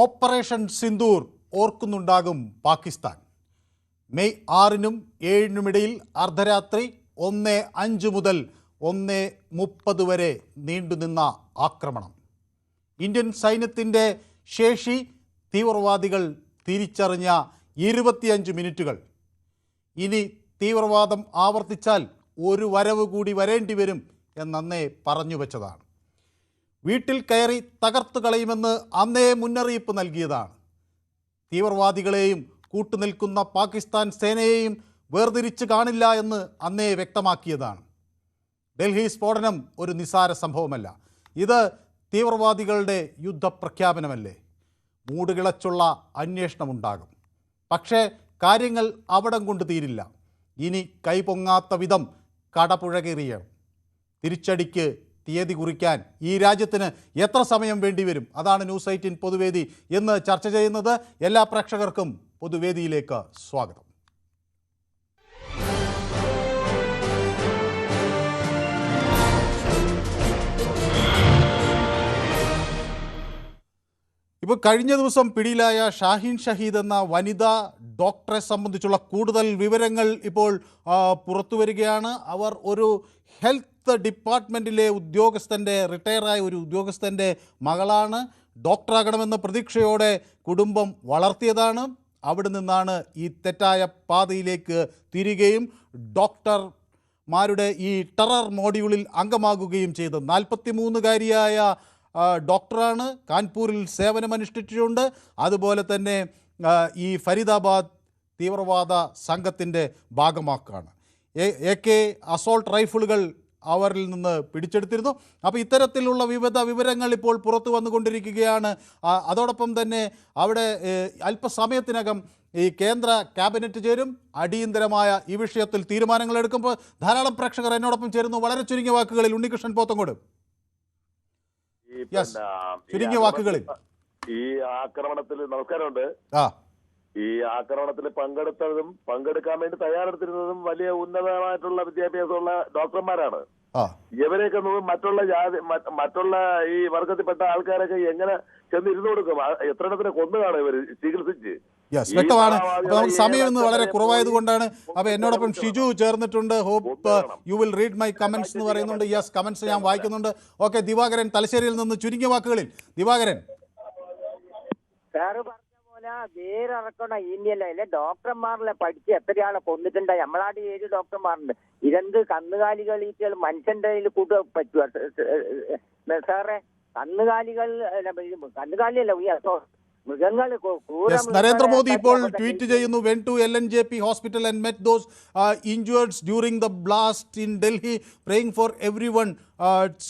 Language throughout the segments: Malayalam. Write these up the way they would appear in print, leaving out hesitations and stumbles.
ഓപ്പറേഷൻ സിന്ദൂർ ഓർക്കുന്നുണ്ടാകും പാകിസ്ഥാൻ. മെയ് 6-നും 7-നും ഇടയിൽ അർദ്ധരാത്രി 1:05 മുതൽ 1:30 വരെ നീണ്ടുനിന്ന ആക്രമണം. ഇന്ത്യൻ സൈന്യത്തിൻ്റെ ശേഷി തീവ്രവാദികൾ തിരിച്ചറിഞ്ഞ 25 മിനിറ്റുകൾ. ഇനി തീവ്രവാദം ആവർത്തിച്ചാൽ ഒരു വരവ് കൂടി വരേണ്ടി വരും എന്നന്നേ പറഞ്ഞു വെച്ചതാണ്. വീട്ടിൽ കയറി തകർത്തു കളയുമെന്ന് അന്നേ മുന്നറിയിപ്പ് നൽകിയതാണ്. തീവ്രവാദികളെയും കൂട്ടുനിൽക്കുന്ന പാകിസ്ഥാൻ സേനയെയും വേർതിരിച്ച് കാണില്ല എന്ന് അന്നേ വ്യക്തമാക്കിയതാണ്. ഡൽഹി സ്ഫോടനം ഒരു നിസാര സംഭവമല്ല. ഇത് തീവ്രവാദികളുടെ യുദ്ധപ്രഖ്യാപനമല്ലേ. മൂടുകിളച്ചുള്ള അന്വേഷണമുണ്ടാകും. പക്ഷേ കാര്യങ്ങൾ അവിടം കൊണ്ട് തീരില്ല. ഇനി കൈപൊങ്ങാത്ത വിധം കടപുഴകേറിയണം. തിരിച്ചടിക്ക് തീയതി കുറിക്കാൻ ഈ രാജ്യത്തിന് എത്ര സമയം വേണ്ടിവരും? അതാണ് ന്യൂസ് 18 പൊതുവേദി എന്ന് ചർച്ച ചെയ്യുന്നത്. എല്ലാ പ്രേക്ഷകർക്കും പൊതുവേദിയിലേക്ക് സ്വാഗതം. ഇപ്പോൾ കഴിഞ്ഞ ദിവസം പിടിയിലായ ഷാഹിൻ ഷഹീദ് എന്ന വനിതാ ഡോക്ടറെ സംബന്ധിച്ചുള്ള കൂടുതൽ വിവരങ്ങൾ ഇപ്പോൾ പുറത്തു വരികയാണ്. അവർ ഒരു ഹെൽത്ത് ഡിപ്പാർട്ട്മെൻറ്റിലെ റിട്ടയറായ ഒരു ഉദ്യോഗസ്ഥൻ്റെ മകളാണ്. ഡോക്ടറാകണമെന്ന പ്രതീക്ഷയോടെ കുടുംബം വളർത്തിയതാണ്. അവിടെ നിന്നാണ് ഈ തെറ്റായ പാതയിലേക്ക് തിരികെയും ഡോക്ടർമാരുടെ ഈ ടെറർ മോഡ്യൂളിൽ അംഗമാകുകയും ചെയ്തത്. 43-കാരിയായ ഡോക്ടറാണ്. കാൺപൂരിൽ സേവനമനുഷ്ഠിച്ചിട്ടുണ്ട്. അതുപോലെ തന്നെ ഈ ഫരീദാബാദ് തീവ്രവാദ സംഘത്തിൻ്റെ ഭാഗമാക്കാണ്. AK അസോൾട്ട് റൈഫിളുകൾ അവരിൽ നിന്ന് പിടിച്ചെടുത്തിരുന്നു. അപ്പോൾ ഇത്തരത്തിലുള്ള വിവിധ വിവരങ്ങൾ ഇപ്പോൾ പുറത്തു വന്നുകൊണ്ടിരിക്കുകയാണ്. അതോടൊപ്പം തന്നെ അവിടെ അല്പസമയത്തിനകം ഈ കേന്ദ്ര ക്യാബിനറ്റ് ചേരും. അടിയന്തരമായ ഈ വിഷയത്തിൽ തീരുമാനങ്ങൾ എടുക്കുമ്പോൾ ധാരാളം പ്രേക്ഷകർ എന്നോടൊപ്പം ചേരുന്നു. വളരെ ചുരുങ്ങിയ വാക്കുകളിൽ ഉണ്ണികൃഷ്ണൻ പോത്തങ്കോട്. ചുരുങ്ങിയ വാക്കുകളിൽ. ഈ ആക്രമണത്തിൽ നമസ്കാരമുണ്ട്. ഈ ആക്രമണത്തിൽ പങ്കെടുക്കാൻ വേണ്ടി തയ്യാറെടുത്തിരുന്നതും വലിയ ഉന്നതമായിട്ടുള്ള വിദ്യാഭ്യാസമുള്ള ഡോക്ടർമാരാണ്. ഇവരെയൊക്കെ മറ്റുള്ള ഈ വർഗത്തിൽപ്പെട്ട ആൾക്കാരൊക്കെ എങ്ങനെ ചെന്ന് ഇരുന്നു കൊടുക്കും? എത്ര എണ്ണത്തിനെ കൊന്നുകാണ് ഇവർ ചികിത്സിച്ച്? വ്യക്തമാണ്. അപ്പോൾ നമുക്ക് സമയം ഇന്ന് വളരെ കുറവായത് കൊണ്ടാണ്. അപ്പോൾ എന്നോടൊപ്പം ഷിജു ചേർന്നിട്ടുണ്ട്. Hope you will read my comments എന്ന് പറയുന്നുണ്ട്. യെസ്, കമന്റ്സ് ഞാൻ വായിക്കുന്നുണ്ട്. ഓക്കെ, ദിവാകരൻ തലശ്ശേരിയിൽ നിന്ന് ചുരുങ്ങിയ വാക്കുകളിൽ. ദിവാകരൻ. വേറിറക്കണ ഇന്ത്യയിലെ ഡോക്ടർമാരിലെ പഠിച്ച് എത്രയാളെ കൊന്നിട്ടുണ്ട്. നമ്മളാട് 7 ഡോക്ടർമാരുണ്ട്. ഇതെന്ത് കന്നുകാലികൾ മനുഷ്യന്റെ കൂട്ട് പറ്റുക സാറേ? കന്നുകാലിയല്ല, മൃഗങ്ങൾ. നരേന്ദ്രമോദി ഇപ്പോൾ ട്വീറ്റ് ചെയ്യുന്നു, went to LNJP hospital and met those injureds during the blast in Delhi, praying for everyone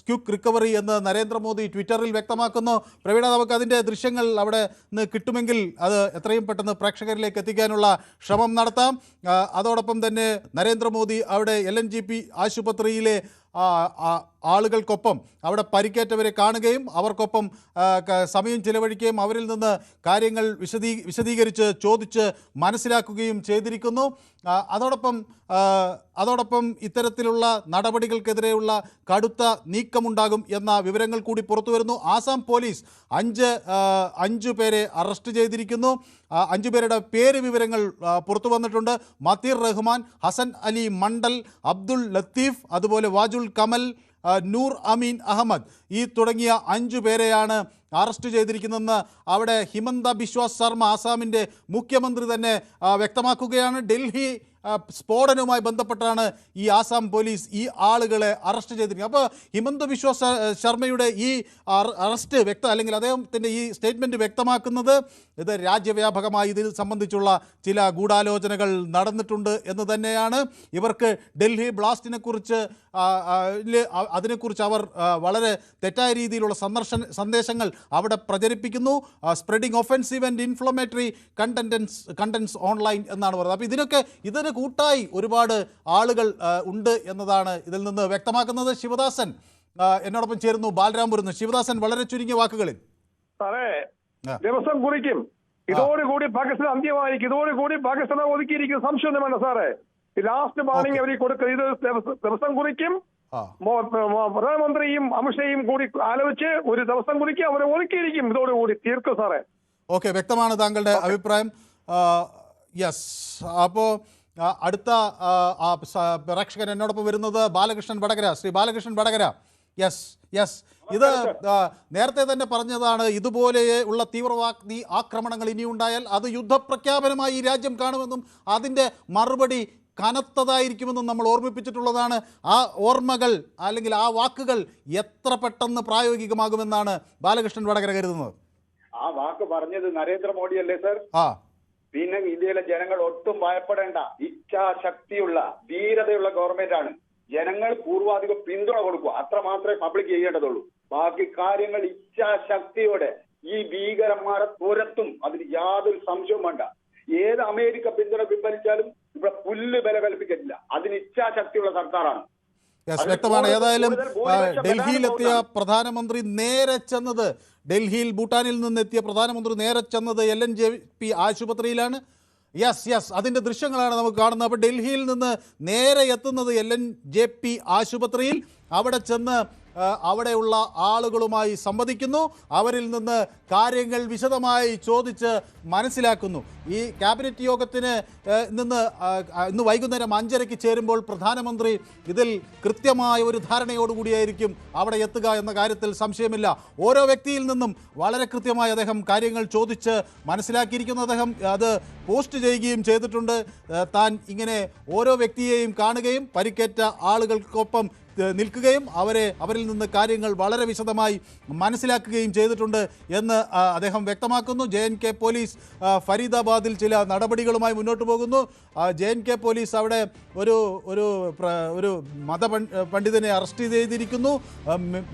quick recovery എന്ന് നരേന്ദ്രമോദി ട്വിറ്ററിൽ വ്യക്തമാക്കുന്നു. പ്രവീണ, നമുക്ക് അതിൻ്റെ ദൃശ്യങ്ങൾ അവിടെ നിന്ന് കിട്ടുമെങ്കിൽ അത് എത്രയും പെട്ടെന്ന് പ്രേക്ഷകരിലേക്ക് എത്തിക്കാനുള്ള ശ്രമം നടത്താം. അതോടൊപ്പം തന്നെ നരേന്ദ്രമോദി അവിടെ LNJP ആശുപത്രിയിലെ ആളുകൾക്കൊപ്പം അവിടെ പരിക്കേറ്റവരെ കാണുകയും അവർക്കൊപ്പം സമയം ചിലവഴിക്കുകയും അവരിൽ നിന്ന് കാര്യങ്ങൾ വിശദീകരിച്ച് ചോദിച്ച് മനസ്സിലാക്കുകയും ചെയ്തിരിക്കുന്നു. അതോടൊപ്പം ഇത്തരത്തിലുള്ള നടപടികൾക്കെതിരെയുള്ള കടുത്ത നീക്കമുണ്ടാകും എന്ന വിവരങ്ങൾ കൂടി പുറത്തു വരുന്നു. ആസാം പോലീസ് 5 പേരെ അറസ്റ്റ് ചെയ്തിരിക്കുന്നു. 5 പേരുടെ പേര് വിവരങ്ങൾ പുറത്തു വന്നിട്ടുണ്ട്. മത്തീർ റഹ്മാൻ, ഹസൻ അലി മണ്ഡൽ, അബ്ദുൾ ലത്തീഫ്, അതുപോലെ വാജുൽ കമൽ, നൂർ അമീൻ അഹമ്മദ്, ഈ തുടങ്ങിയ 5 പേരെയാണ് അറസ്റ്റ് ചെയ്തിരിക്കുന്നതെന്ന് അവിടെ ഹിമന്ത ബിശ്വ ശർമ്മ, ആസാമിൻ്റെ മുഖ്യമന്ത്രി തന്നെ വ്യക്തമാക്കുകയാണ്. ഡൽഹി സ്ഫോടനവുമായി ബന്ധപ്പെട്ടാണ് ഈ ആസാം പോലീസ് ഈ ആളുകളെ അറസ്റ്റ് ചെയ്തിരിക്കുന്നത്. അപ്പോൾ ഹിമന്ത ബിശ്വ ശർമ്മയുടെ ഈ അറസ്റ്റ് അല്ലെങ്കിൽ അദ്ദേഹത്തിൻ്റെ ഈ സ്റ്റേറ്റ്മെൻറ്റ് വ്യക്തമാക്കുന്നത് ഇത് രാജ്യവ്യാപകമായി ഇതിൽ സംബന്ധിച്ചുള്ള ചില ഗൂഢാലോചനകൾ നടന്നിട്ടുണ്ട് എന്ന് തന്നെയാണ്. ഇവർക്ക് ഡൽഹി ബ്ലാസ്റ്റിനെക്കുറിച്ച് അതിനെക്കുറിച്ച് അവർ വളരെ തെറ്റായ രീതിയിലുള്ള സന്ദേശങ്ങൾ അവിടെ പ്രചരിപ്പിക്കുന്നു. Spreading offensive and inflammatory contents online എന്നാണ് പറയുന്നത്. അപ്പോൾ ഇതിന് കൂട്ടായി ഒരുപാട് ആളുകൾ ഉണ്ട് എന്നതാണ് ഇതിൽ നിന്ന് വ്യക്തമാക്കുന്നത്. ശിവദാസൻ എന്നോടൊപ്പം ചേരുന്നു ബാലരാംപുരത്ത്. ശിവദാസൻ, വളരെ ചുരുങ്ങിയ വാക്കുകളിൽ. സാറേ, ദിവസം കുറിക്കും, ഇതോടുകൂടി പാകിസ്ഥാൻ അന്ത്യമായിരിക്കും, ഇതോടുകൂടി പാകിസ്ഥാനെ ഒതുക്കിയിരിക്കും, സംശയമൊന്നും വേണ്ട സാറേ. ലാസ്റ്റ് വാർണിംഗ് അവർ കൊടുക്കുക, ഇത് ദിവസം കുറിക്കും. പ്രധാനമന്ത്രിയും അമിത്ഷയും കൂടി ആലോചിച്ച് ഒരു ദിവസം കുറിക്കും, അവരെ ഒതുക്കിയിരിക്കും, ഇതോടുകൂടി തീർക്കും സാറേ. ഓക്കെ, വ്യക്തമാണ് താങ്കളുടെ അഭിപ്രായം. യെസ്, അപ്പോൾ അടുത്ത പ്രേക്ഷകൻ എന്നോടൊപ്പം വരുന്നത് ബാലകൃഷ്ണൻ വടകര. ശ്രീ ബാലകൃഷ്ണൻ വടകര. യെസ് യെസ്, ഇത് നേരത്തെ തന്നെ പറഞ്ഞതാണ്, ഇതുപോലെ ഉള്ള തീവ്രവാദി ആക്രമണങ്ങൾ ഇനിയുണ്ടായാൽ അത് യുദ്ധപ്രഖ്യാപനമായി ഈ രാജ്യം കാണുമെന്നും അതിൻ്റെ മറുപടി കനത്തതായിരിക്കുമെന്നും നമ്മൾ ഓർമ്മിപ്പിച്ചിട്ടുള്ളതാണ്. ആ ഓർമ്മകൾ അല്ലെങ്കിൽ ആ വാക്കുകൾ എത്ര പെട്ടെന്ന് പ്രായോഗികമാകുമെന്നാണ് ബാലകൃഷ്ണൻ വടകര കരുതുന്നത്? ആ വാക്ക് പറഞ്ഞത് നരേന്ദ്രമോദിയല്ലേ സർ? പിന്നെ ഇന്ത്യയിലെ ജനങ്ങൾ ഒട്ടും ഭയപ്പെടേണ്ട, ഇച്ഛാശക്തിയുള്ള ധീരതയുള്ള ഗവൺമെന്റ് ആണ്. ജനങ്ങൾ പൂർവാധികം പിന്തുണ കൊടുക്കുക, അത്ര മാത്രമേ പബ്ലിക് ചെയ്യേണ്ടതുള്ളൂ. ബാക്കി കാര്യങ്ങൾ ഇച്ഛാശക്തിയോടെ ഈ ഭീകരന്മാരെ തുരത്തും, അതിന് യാതൊരു സംശയവും വേണ്ട. ഏത് അമേരിക്ക പിന്തുണ പിൻവലിച്ചാലും ഇവിടെ പുല്ല് വില കൽപ്പിക്കില്ല. അതിന് ഇച്ഛാശക്തിയുള്ള സർക്കാരാണ്. വ്യക്തമാണ്. ഏതായാലും ഡൽഹിയിലെത്തിയ പ്രധാനമന്ത്രി നേരെ ചെന്നത്, ഡൽഹിയിൽ ഭൂട്ടാനിൽ നിന്നെത്തിയ പ്രധാനമന്ത്രി നേരെ ചെന്നത് LNJP ആശുപത്രിയിലാണ്. യെസ്, അതിൻ്റെ ദൃശ്യങ്ങളാണ് നമുക്ക് കാണുന്നത്. അപ്പോൾ ഡൽഹിയിൽ നിന്ന് നേരെ എത്തുന്നത് LNJP ആശുപത്രിയിൽ. അവിടെ ചെന്ന് അവിടെയുള്ള ആളുകളുമായി സംവദിക്കുന്നു, അവരിൽ നിന്ന് കാര്യങ്ങൾ വിശദമായി ചോദിച്ച് മനസ്സിലാക്കുന്നു. ഈ ക്യാബിനറ്റ് യോഗത്തിന് ഇന്ന് വൈകുന്നേരം 5:30 ചേരുമ്പോൾ പ്രധാനമന്ത്രി ഇതിൽ കൃത്യമായ ഒരു ധാരണയോടുകൂടിയായിരിക്കും അവിടെ എത്തുക എന്ന കാര്യത്തിൽ സംശയമില്ല. ഓരോ വ്യക്തിയിൽ നിന്നും വളരെ കൃത്യമായി അദ്ദേഹം കാര്യങ്ങൾ ചോദിച്ച് മനസ്സിലാക്കിയിരിക്കുന്നു. അദ്ദേഹം അത് പോസ്റ്റ് ചെയ്യുകയും ചെയ്തിട്ടുണ്ട്. താൻ ഇങ്ങനെ ഓരോ വ്യക്തിയെയും കാണുകയും പരിക്കേറ്റ ആളുകൾക്കൊപ്പം നിൽക്കുകയും അവരിൽ നിന്ന് കാര്യങ്ങൾ വളരെ വിശദമായി മനസ്സിലാക്കുകയും ചെയ്തിട്ടുണ്ട് എന്ന് അദ്ദേഹം വ്യക്തമാക്കുന്നു. JNK പോലീസ് ഫരീദാബാദിൽ ചില നടപടികളുമായി മുന്നോട്ട് പോകുന്നു. JNK പോലീസ് അവിടെ ഒരു പണ്ഡിതനെ അറസ്റ്റ് ചെയ്തിരിക്കുന്നു.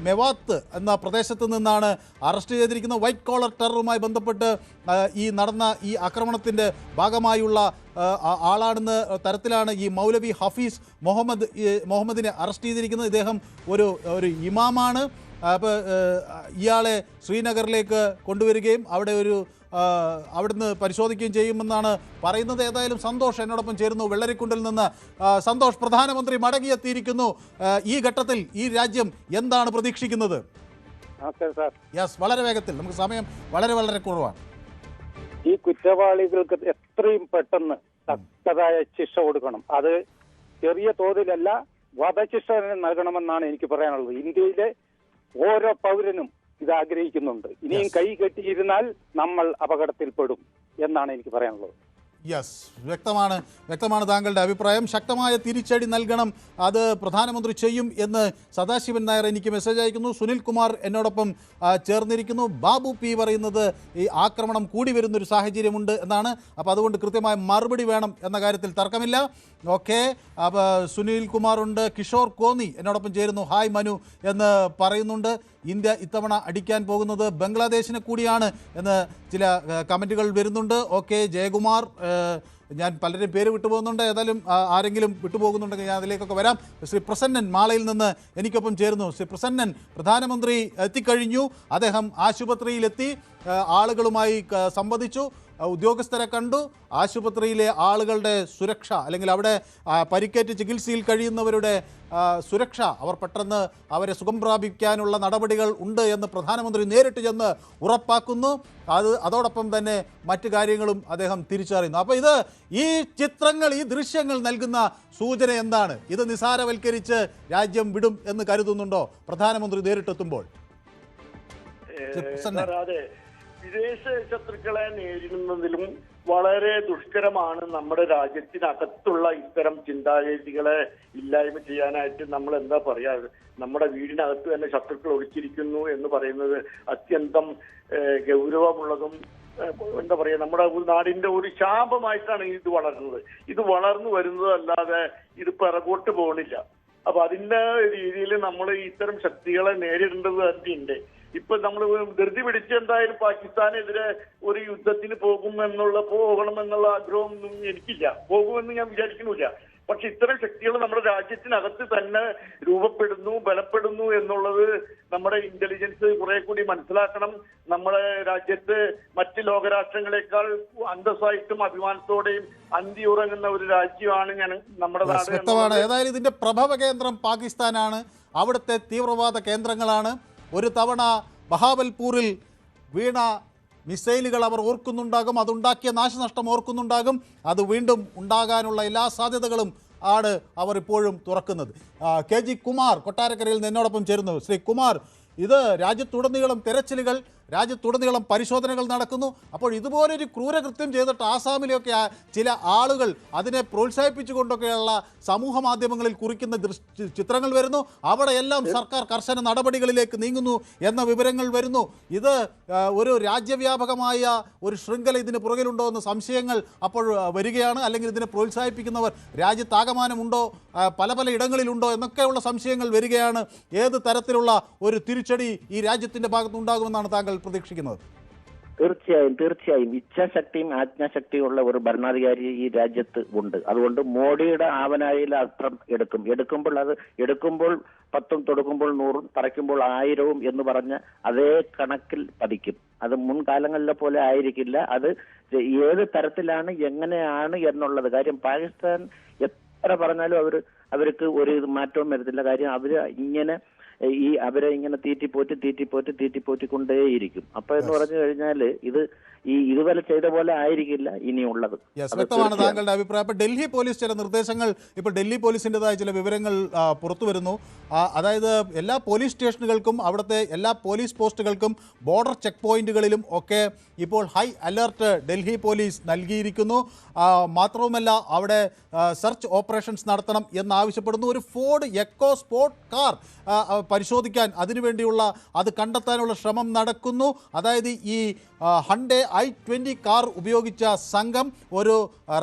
മെവാത്ത് എന്ന പ്രദേശത്ത് നിന്നാണ് അറസ്റ്റ് ചെയ്തിരിക്കുന്നത്. വൈറ്റ് കോളർ ടെററുമായി ബന്ധപ്പെട്ട് ഈ നടന്ന ഈ ആക്രമണത്തിൻ്റെ ഭാഗമായുള്ള ആളാണെന്ന തരത്തിലാണ് ഈ മൗലവി ഹഫീസ് മുഹമ്മദിനെ അറസ്റ്റ് ചെയ്തിരിക്കുന്നത്. ഇദ്ദേഹം ഒരു ഇമാമാണ്. അപ്പോൾ ഇയാളെ ശ്രീനഗറിലേക്ക് കൊണ്ടുവരികയും അവിടുന്ന് പരിശോധിക്കുകയും ചെയ്യുമെന്നാണ് പറയുന്നത്. ഏതായാലും സന്തോഷ് എന്നോടൊപ്പം ചേരുന്നു വെള്ളരിക്കുണ്ടിൽ നിന്ന്. സന്തോഷ്, പ്രധാനമന്ത്രി മടങ്ങിയെത്തിയിരിക്കുന്നു. ഈ ഘട്ടത്തിൽ ഈ രാജ്യം എന്താണ് പ്രതീക്ഷിക്കുന്നത്? യെസ്, വളരെ വേഗത്തിൽ, നമുക്ക് സമയം വളരെ കുറവാണ്. ഈ കുറ്റവാളികൾക്ക് എത്രയും പെട്ടെന്ന് തക്കതായ ശിക്ഷ കൊടുക്കണം. അത് ചെറിയ തോതിലല്ല, വധശിക്ഷ നൽകണമെന്നാണ് എനിക്ക് പറയാനുള്ളത്. ഇന്ത്യയിലെ ഓരോ പൗരനും ഇത് ആഗ്രഹിക്കുന്നുണ്ട്. ഇനിയും കൈ കെട്ടിയിരുന്നാൽ നമ്മൾ അപകടത്തിൽപ്പെടും എന്നാണ് എനിക്ക് പറയാനുള്ളത്. യെസ്, വ്യക്തമാണ് താങ്കളുടെ അഭിപ്രായം. ശക്തമായ തിരിച്ചടി നൽകണം, അത് പ്രധാനമന്ത്രി ചെയ്യും എന്ന് സദാശിവൻ നായർ എനിക്ക് മെസ്സേജ് അയക്കുന്നു. സുനിൽ കുമാർ എന്നോടൊപ്പം ചേർന്നിരിക്കുന്നു. ബാബു P പറയുന്നത് ഈ ആക്രമണം കൂടി വരുന്നൊരു സാഹചര്യമുണ്ട് എന്നാണ്. അപ്പോൾ അതുകൊണ്ട് കൃത്യമായ മറുപടി വേണം എന്ന കാര്യത്തിൽ തർക്കമില്ല. ഓക്കെ, അപ്പോൾ സുനിൽ കുമാറുണ്ട്. കിഷോർ കോന്നി എന്നോടൊപ്പം ചേരുന്നു. ഹായ് മനു എന്ന് പറയുന്നുണ്ട്. ഇന്ത്യ ഇത്തവണ അടിക്കാൻ പോകുന്നത് ബംഗ്ലാദേശിനെ കൂടിയാണ് എന്ന് ചില കമൻറ്റുകൾ വരുന്നുണ്ട്. ഓക്കെ, ജയകുമാർ, ഞാൻ പലരും പേര് വിട്ടുപോകുന്നുണ്ട്. ഏതായാലും ആരെങ്കിലും വിട്ടുപോകുന്നുണ്ടെങ്കിൽ ഞാൻ അതിലേക്കൊക്കെ വരാം. ശ്രീ പ്രസന്നൻ മാളയിൽ നിന്ന് എനിക്കൊപ്പം ചേരുന്നു. ശ്രീ പ്രസന്നൻ, പ്രധാനമന്ത്രി എത്തിക്കഴിഞ്ഞു. അദ്ദേഹം ആശുപത്രിയിലെത്തി, ആളുകളുമായി സംവദിച്ചു, ഉദ്യോഗസ്ഥരെ കണ്ടു. ആശുപത്രിയിലെ ആളുകളുടെ സുരക്ഷ, അല്ലെങ്കിൽ അവിടെ പരിക്കേറ്റ് ചികിത്സയിൽ കഴിയുന്നവരുടെ സുരക്ഷ, അവർ പെട്ടെന്ന് അവരെ സുഖം പ്രാപിക്കാനുള്ള നടപടികൾ ഉണ്ട് എന്ന് പ്രധാനമന്ത്രി നേരിട്ട് ചെന്ന് ഉറപ്പാക്കുന്നു. അതോടൊപ്പം തന്നെ മറ്റു കാര്യങ്ങളും അദ്ദേഹം തിരിച്ചറിയുന്നു. അപ്പോൾ ഈ ചിത്രങ്ങൾ, ഈ ദൃശ്യങ്ങൾ നൽകുന്ന സൂചന എന്താണ്? ഇത് നിസാരവൽക്കരിച്ച് രാജ്യം വിടും എന്ന് കരുതുന്നുണ്ടോ പ്രധാനമന്ത്രി നേരിട്ടെത്തുമ്പോൾ? വിദേശ ശത്രുക്കളെ നേരിടുന്നതിലും വളരെ ദുഷ്കരമാണ് നമ്മുടെ രാജ്യത്തിനകത്തുള്ള ഇത്തരം ചിന്താഗതികളെ ഇല്ലായ്മ ചെയ്യാനായിട്ട് നമ്മൾ എന്താ പറയാ, നമ്മുടെ വീടിനകത്ത് തന്നെ ശത്രുക്കൾ ഒളിച്ചിരിക്കുന്നു എന്ന് പറയുന്നത് അത്യന്തം ഗൗരവമുള്ളതും എന്താ പറയാ, നമ്മുടെ നാടിന്റെ ഒരു ശാപമായിട്ടാണ് ഇത് വളരുന്നത്. ഇത് വളർന്നു വരുന്നതല്ലാതെ ഇത് പിറകോട്ട് പോകണില്ല. അപ്പൊ അതിന്റെ രീതിയിൽ നമ്മൾ ഇത്തരം ശക്തികളെ നേരിടേണ്ടത് തന്നെയുണ്ട്. ഇപ്പൊ നമ്മൾ ധൃതി പിടിച്ച് എന്തായാലും പാകിസ്ഥാനെതിരെ ഒരു യുദ്ധത്തിന് പോകണമെന്നുള്ള ആഗ്രഹമൊന്നും എനിക്കില്ല, പോകുമെന്ന് ഞാൻ വിചാരിക്കുന്നില്ല. പക്ഷെ ഇത്തരം ശക്തികൾ നമ്മുടെ രാജ്യത്തിനകത്ത് തന്നെ രൂപപ്പെടുന്നു, ബലപ്പെടുന്നു എന്നുള്ളത് നമ്മുടെ ഇന്റലിജൻസ് കുറെ കൂടി മനസ്സിലാക്കണം. നമ്മുടെ രാജ്യത്ത് മറ്റ് ലോകരാഷ്ട്രങ്ങളെക്കാൾ അന്തസ്സായിട്ടും അഭിമാനത്തോടെയും അന്തി ഉറങ്ങുന്ന ഒരു രാജ്യമാണ് നമ്മുടെ നാട്. വ്യക്തമാണ്. ഏതായാലും ഇതിന്റെ പ്രഭവ കേന്ദ്രം പാകിസ്ഥാനാണ്, അവിടുത്തെ തീവ്രവാദ കേന്ദ്രങ്ങളാണ്. ഒരു തവണ ബഹാവൽപൂരിൽ വീണ മിസൈലുകൾ അവർ ഓർക്കുന്നുണ്ടാകും, അതുണ്ടാക്കിയ നാശനഷ്ടം ഓർക്കുന്നുണ്ടാകും. അത് വീണ്ടും ഉണ്ടാകാനുള്ള എല്ലാ സാധ്യതകളും ആണ് അവർ ഇപ്പോഴും തുറക്കുന്നത്. KG കുമാർ കൊട്ടാരക്കരയിൽ നിന്ന് എന്നോടൊപ്പം ചേരുന്നു. ശ്രീ കുമാർ, ഇത് രാജ്യത്തുടനീളം തെരച്ചിലുകൾ, രാജ്യത്തുടനീളം പരിശോധനകൾ നടക്കുന്നു. അപ്പോൾ ഇതുപോലൊരു ക്രൂരകൃത്യം ചെയ്തിട്ട് ആസാമിലെയൊക്കെ ചില ആളുകൾ അതിനെ പ്രോത്സാഹിപ്പിച്ചുകൊണ്ടൊക്കെയുള്ള സമൂഹ മാധ്യമങ്ങളിൽ കുറിക്കുന്ന ചിത്രങ്ങൾ വരുന്നു. അവിടെയെല്ലാം സർക്കാർ കർശന നടപടികളിലേക്ക് നീങ്ങുന്നു എന്ന വിവരങ്ങൾ വരുന്നു. ഇത് ഒരു രാജ്യവ്യാപകമായ ഒരു ശൃംഖല ഇതിന് പുറകിലുണ്ടോ എന്ന സംശയങ്ങൾ അപ്പോൾ വരികയാണ്. അല്ലെങ്കിൽ ഇതിനെ പ്രോത്സാഹിപ്പിക്കുന്നവർ രാജ്യത്താകമാനമുണ്ടോ, പല പല ഇടങ്ങളിലുണ്ടോ എന്നൊക്കെയുള്ള സംശയങ്ങൾ വരികയാണ്. ഏത് തരത്തിലുള്ള ഒരു തിരിച്ചടി ഈ രാജ്യത്തിൻ്റെ ഭാഗത്തുണ്ടാകുമെന്നാണ് താങ്കൾ പ്രതീക്ഷിക്കുന്നത്? തീർച്ചയായും ഇച്ഛാശക്തിയും ആജ്ഞാശക്തിയും ഉള്ള ഒരു ഭരണാധികാരി ഈ രാജ്യത്ത് ഉണ്ട്. അതുകൊണ്ട് മോഡിയുടെ ആവനാഴിയിൽ അർത്ഥം എടുക്കുമ്പോൾ 10 തൊടുക്കുമ്പോൾ 100 തറയ്ക്കുമ്പോൾ 1000 എന്ന് പറഞ്ഞ അതേ കണക്കിൽ പതിക്കും. അത് മുൻകാലങ്ങളിലെ പോലെ ആയിരിക്കില്ല. അത് ഏത് തരത്തിലാണ് എങ്ങനെയാണ് എന്നുള്ളത് കാര്യം പാകിസ്ഥാൻ എത്ര പറഞ്ഞാലും അവർക്ക് ഒരു മാറ്റവും വരത്തില്ല. കാര്യം അവരെ ഇങ്ങനെ തീറ്റിപ്പോറ്റിക്കൊണ്ടേയിരിക്കും. അപ്പൊ എന്ന് പറഞ്ഞു കഴിഞ്ഞാല് ഇതുവരെ ചെയ്ത പോലെ ആയിരിക്കില്ല ഇനിയുള്ളത്. വ്യക്തമാണ് താങ്കളുടെ അഭിപ്രായം. അപ്പോൾ ഡൽഹി പോലീസ് ചില നിർദ്ദേശങ്ങൾ, ഇപ്പോൾ ഡൽഹി പോലീസിൻ്റെതായ ചില വിവരങ്ങൾ പുറത്തു വരുന്നു. അതായത് എല്ലാ പോലീസ് സ്റ്റേഷനുകൾക്കും അവിടുത്തെ എല്ലാ പോലീസ് പോസ്റ്റുകൾക്കും ബോർഡർ ചെക്ക് പോയിന്റുകളിലും ഒക്കെ ഇപ്പോൾ ഹൈ അലർട്ട് ഡൽഹി പോലീസ് നൽകിയിരിക്കുന്നു. മാത്രവുമല്ല അവിടെ സെർച്ച് ഓപ്പറേഷൻസ് നടത്തണം എന്നാവശ്യപ്പെടുന്നു. ഒരു ഫോർഡ് എക്കോ സ്പോർട്ട് കാർ പരിശോധിക്കാൻ അതിനുവേണ്ടിയുള്ള അത് കണ്ടെത്താനുള്ള ശ്രമം നടക്കുന്നു. അതായത് ഈ ഹണ്ടേ i20 കാർ ഉപയോഗിച്ച സംഘം ഒരു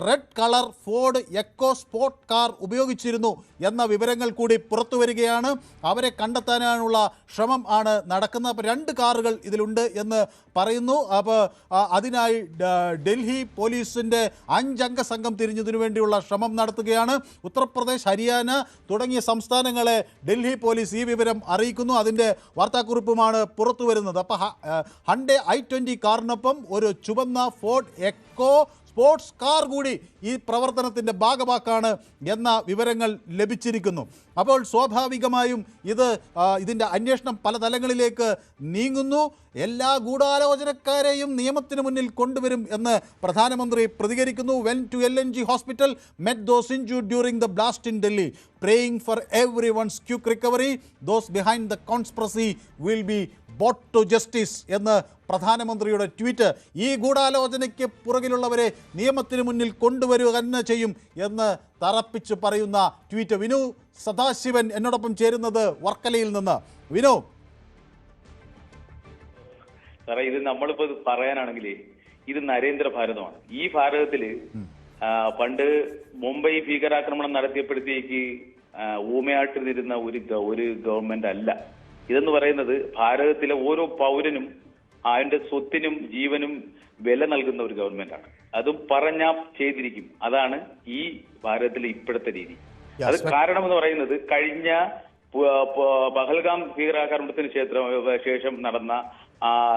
red colour Ford EcoSport car ഉപയോഗിച്ചിരുന്നു എന്ന വിവരങ്ങൾ കൂടി പുറത്തു വരികയാണ്. അവരെ കണ്ടെത്താനുള്ള ശ്രമം ആണ് നടക്കുന്നത്. അപ്പോൾ 2 കാറുകൾ ഇതിലുണ്ട് എന്ന് പറയുന്നു. അപ്പോൾ അതിനായി ഡൽഹി പോലീസിൻ്റെ 5 അംഗ സംഘം തിരിഞ്ഞതിനു വേണ്ടിയുള്ള ശ്രമം നടത്തുകയാണ്. ഉത്തർപ്രദേശ്, ഹരിയാന തുടങ്ങിയ സംസ്ഥാനങ്ങളെ ഡൽഹി പോലീസ് ഈ വിവരം അറിയിക്കുന്നു. അതിൻ്റെ വാർത്താക്കുറിപ്പുമാണ് പുറത്തു വരുന്നത്. അപ്പോൾ ഹണ്ടേ i20 കാറിനൊപ്പം ഒരു ചുവന്ന ഫോർഡ് എക്കോ സ്പോർട്സ് കാർ കൂടി ഈ പ്രവർത്തനത്തിൻ്റെ ഭാഗമാക്കാണ് എന്ന വിവരങ്ങൾ ലഭിച്ചിരിക്കുന്നു. അപ്പോൾ സ്വാഭാവികമായും ഇതിൻ്റെ അന്വേഷണം പല തലങ്ങളിലേക്ക് നീങ്ങുന്നു. എല്ലാ ഗൂഢാലോചനക്കാരെയും നിയമത്തിന് മുന്നിൽ കൊണ്ടുവരും എന്ന് പ്രധാനമന്ത്രി പ്രതികരിക്കുന്നു. Went to LNG hospital, met those injured during the blast in Delhi, praying for everyone's quick recovery. Those behind the conspiracy will be brought to justice എന്ന് പ്രധാനമന്ത്രിയുടെ ട്വീറ്റ്. ഈ ഗൂഢാലോചനയ്ക്ക് പുറകിലുള്ളവരെ നിയമത്തിന് മുന്നിൽ കൊണ്ടുവരിക തന്നെ ചെയ്യും എന്ന് തറപ്പിച്ച് പറയുന്ന ട്വീറ്റ്. വിനു സദാശിവൻ എന്നോടൊപ്പം ചേരുന്നത് വർക്കലയിൽ നിന്ന്. വിനു, സാറേ, ഇത് നമ്മളിപ്പോ പറയാനാണെങ്കിൽ ഇത് നരേന്ദ്ര ഭാരതമാണ്. ഈ ഭാരതത്തില് പണ്ട് മുംബൈ ഭീകരാക്രമണം നടത്തിയപ്പോഴത്തേക്ക് ഊമയാട്ടിരുന്ന ഒരു ഗവൺമെന്റ് അല്ല ഇതെന്ന് പറയുന്നത്. ഭാരതത്തിലെ ഓരോ പൗരനും അതിന്റെ സ്വത്തിനും ജീവനും വില നൽകുന്ന ഒരു ഗവൺമെന്റാണ്. അതും പറഞ്ഞാ ചെയ്തിരിക്കും. അതാണ് ഈ ഭാരതത്തിലെ ഇപ്പോഴത്തെ രീതി. അത് കാരണം എന്ന് പറയുന്നത് കഴിഞ്ഞ പഹൽഗാം ഭീകരാക്രമണത്തിന് ശേഷം നടന്ന